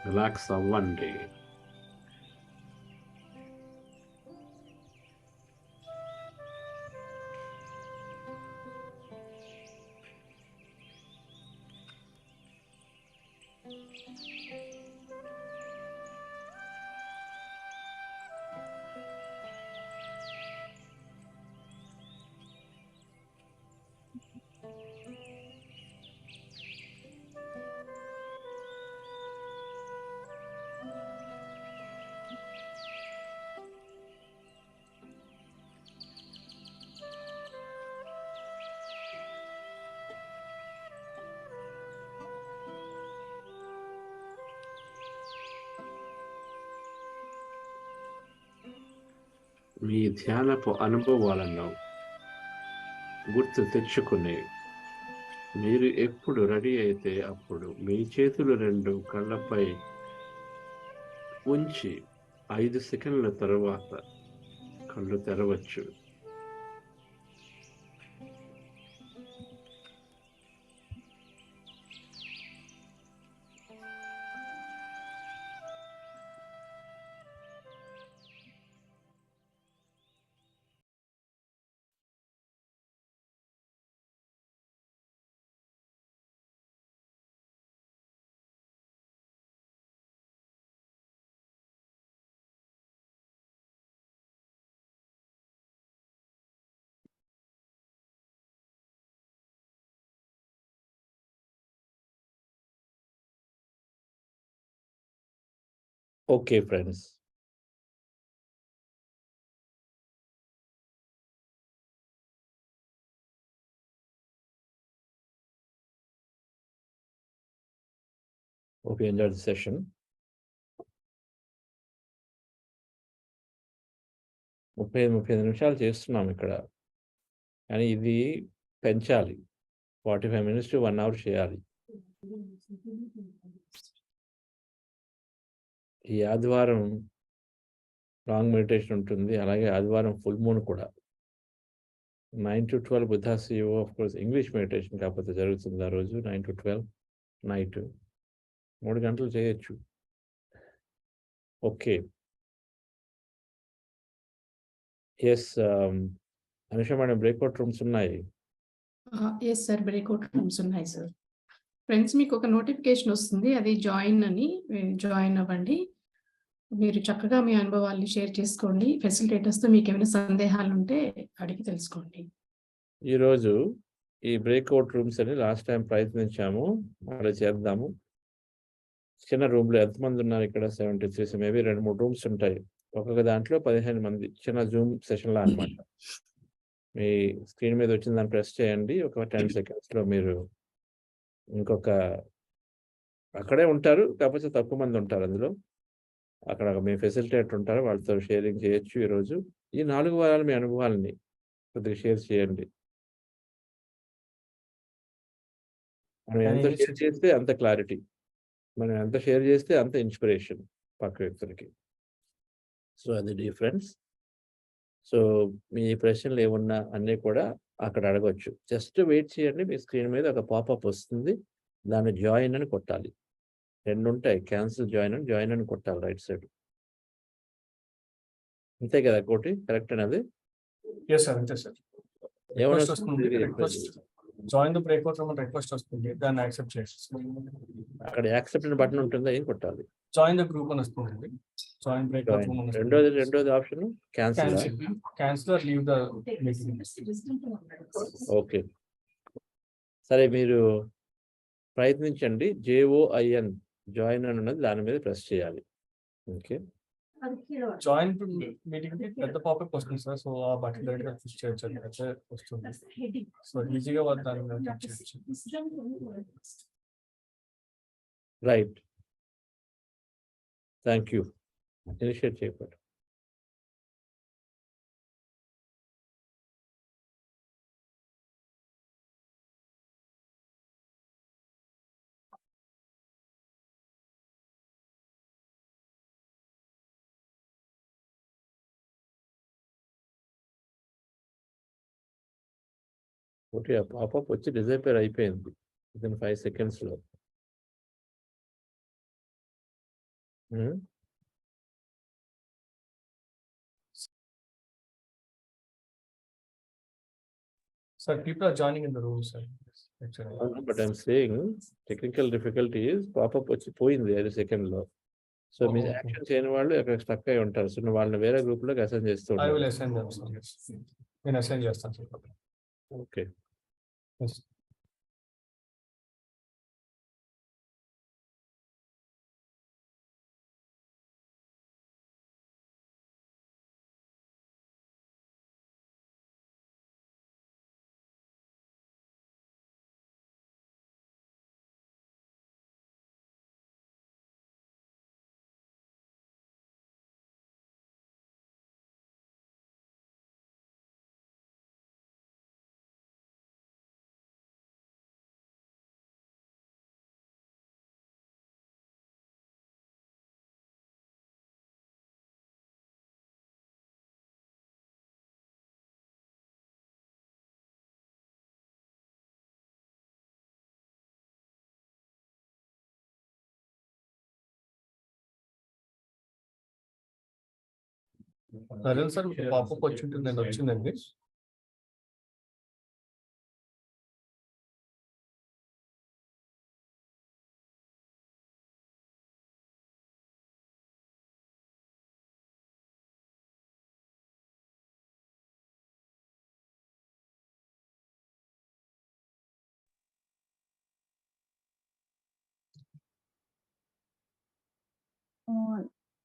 రిలాక్స్ అవ్వండి. మీ ధ్యానపు అనుభవాలను గుర్తు తెచ్చుకుని, మీరు ఎప్పుడు రెడీ అయితే అప్పుడు మీ చేతులు 2 కళ్ళపై ఉంచి 5 సెకండ్ల తర్వాత కళ్ళు తెరవచ్చు. Okay friends. Hope you enjoyed the session. 35 నిమిషాలు చేస్తున్నాం ఇక్కడ. కానీ ఇది పెంచాలి. 45 minutes to 1 hour చేయాలి. ఈ ఆదివారం లాంగ్ మెడిటేషన్ ఉంటుంది. అలాగే ఆదివారం ఫుల్ మూన్ కూడా. 9 to 12 Buddha CEO of course English meditation కాకపోతే జరుగుతుంది ఆ రోజు 9 to 12 నైట్ 3 గంటలు చేయొచ్చు. Okay. Yes Anusha madam, breakout rooms ఉన్నాయి. ఎస్ సార్, బ్రేక్అవుట్ రూమ్స్ ఉన్నాయి సార్. ఫ్రెండ్స్, మీకు ఒక నోటిఫికేషన్ వస్తుంది, అది జాయిన్ అవ్వండి. మీరు చక్కగా మీ అనుభవాల్ని షేర్ చేసుకోండి. ఫెసిలిటేటర్స్తో మీకు ఏమైనా సందేహాలు ఉంటే అడిగి తెలుసుకోండి. ఈరోజు ఈ బ్రేక్అవుట్ రూమ్స్ అని లాస్ట్ టైం ప్రయత్నించాము, అలా చేద్దాము. చిన్న రూమ్లో ఎంతమంది ఉన్నారు ఇక్కడ? 73. మేబీ 2-3 రూమ్స్ ఉంటాయి. ఒక్కొక్క దాంట్లో 15 మంది, చిన్న జూమ్ సెషన్లా అనమాట. మీ స్క్రీన్ మీద వచ్చిన దాన్ని ప్రెస్ చేయండి. ఒక 10 సెకండ్స్‌లో మీరు ఇంకొక అక్కడే ఉంటారు. కాకపోతే తక్కువ మంది ఉంటారు అందులో. అక్కడ మీ ఫెసిలిటేటర్ ఉంటారు. వాళ్ళతో షేరింగ్ చేయొచ్చు ఈరోజు. ఈ 4 వారాలు మీ అనుభవాల్ని కొద్దిగా షేర్ చేయండి. మనం ఎంత షేర్ చేస్తే అంత క్లారిటీ. మనం ఎంత షేర్ చేస్తే అంత ఇన్‌స్పిరేషన్ పక్క వ్యక్తులకి. సో, అది డిఫరెన్స్. సో, మీ ప్రశ్నలు ఏమున్నా అన్నీ కూడా అక్కడ అడగొచ్చు. జస్ట్ వెయిట్ చేయండి. మీ స్క్రీన్ మీద ఒక పాపప్ వస్తుంది. దాన్ని జాయిన్ అని కొట్టాలి. 2 ఉంటాయి. క్యాన్సిల్ జాయిన్ అని కొట్టాలి రైట్ సైడ్. అంతే కదా కోటి? కరెక్టేనా అది? Yes sir. అంతే సార్. ఏమని రిక్వెస్ట్ వస్తుంది? వస్తుంది. తిరిగి రిక్వెస్ట్ చెప్పండి. జాయిన్ ద బ్రేక్అవుట్ రూమ్ అని రిక్వెస్ట్ వస్తుంది. దాన్ని యాక్సెప్ట్ చేయండి. అక్కడ యాక్సెప్ట్ అని బటన్ ఉంటుందా? ఏం కొట్టాలి? జాయిన్ ద గ్రూప్ అని వస్తుందండి. జాయిన్ బ్రేక్అవుట్ రూమ్ అని వస్తుంది. రెండోది option cancel. Cancel or leave the meeting. Okay. సరే మీరు ప్రయత్నించండి. JOIN జాయిన్ అని ఉన్నది దాని మీద ప్రెస్ చేయాలి. ఓకే. జాయిన్ మీటింగ్ కి పెద్ద పాపప్ వస్తుంది సార్. సో ఆ బటన్ డైరెక్ట్ గా పుష్ చేయొచ్చు. అయితే వస్తుంది. సో ఈజీగా వాళ్ళు దాని మీద క్లిక్ చేయొచ్చు. రైట్. Thank you. ఇనిషియేట్ చేయబడ్డ. ఓకే. ఆ పాపప్ వచ్చి డిజపేర్ అయిపోయింది. వితిన్ 5 సెకండ్స్‌లో. హ్మ్. Sir, people are joining in the room, sir. Actually. But I'm saying technical difficulty is popup వచ్చి పోయింది 5 సెకండ్‌లో. సో, మీరు Okay. యాక్షన్ చేయని వాళ్ళు అక్కడ స్టక్ అయి ఉంటారు. సో, నువ్వు వాళ్ళని వేరే గ్రూప్‌లోకి అసైన్ చేస్తూ I will ఉండాలి. assign them, sir. Yes. నేను అసైన్ చేస్తాను సార్. ఓకే. Yes. అదే సార్ పాపప్ వచ్చి ఉంటుంది. నేను వచ్చిందండి.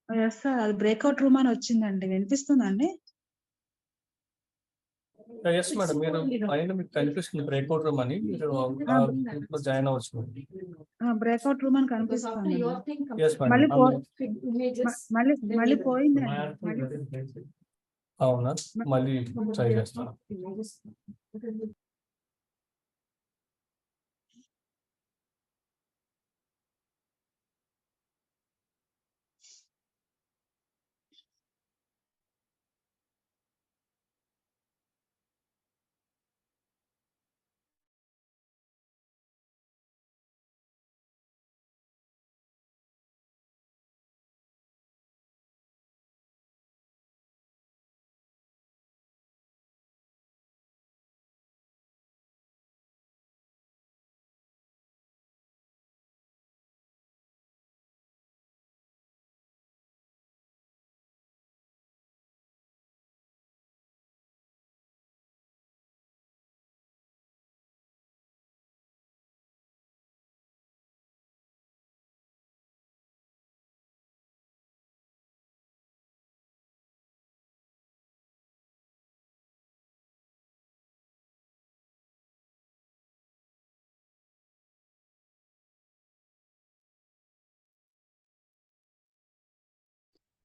Yes sir. అది బ్రేక్అవుట్ రూమ్ అని వచ్చిందండి. వినిపిస్తుందండి? Yes madam. మీరు పైన మీకు కనిపిస్తుంది బ్రేక్అవుట్ రూమ్ అని. మీరు గ్రూప్ లో జాయిన్ అవ్వచ్చు. బ్రేక్అవుట్ రూమ్ అని కనిపిస్తుంది. ఎస్ మళ్ళీ మేడం. మళ్ళీ పోయిందండి. అవునా? మళ్ళీ ట్రై చేస్తాను.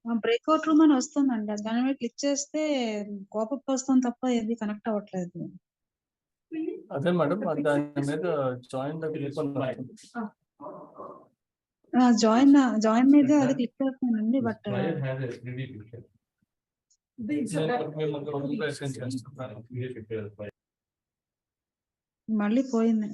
బ్రేక్అవుట్ రూమ్ అని వస్తుందండి. దాని మీద క్లిక్ చేస్తే పాపప్ వస్తుంది తప్ప ఏది కనెక్ట్ అవ్వట్లేదు. అదే మేడం దాని మీద జాయిన్ క్లిక్ జాయిన్ మీద అది క్లిక్ చేస్తానండి. బట్ మళ్ళీ పోయింది.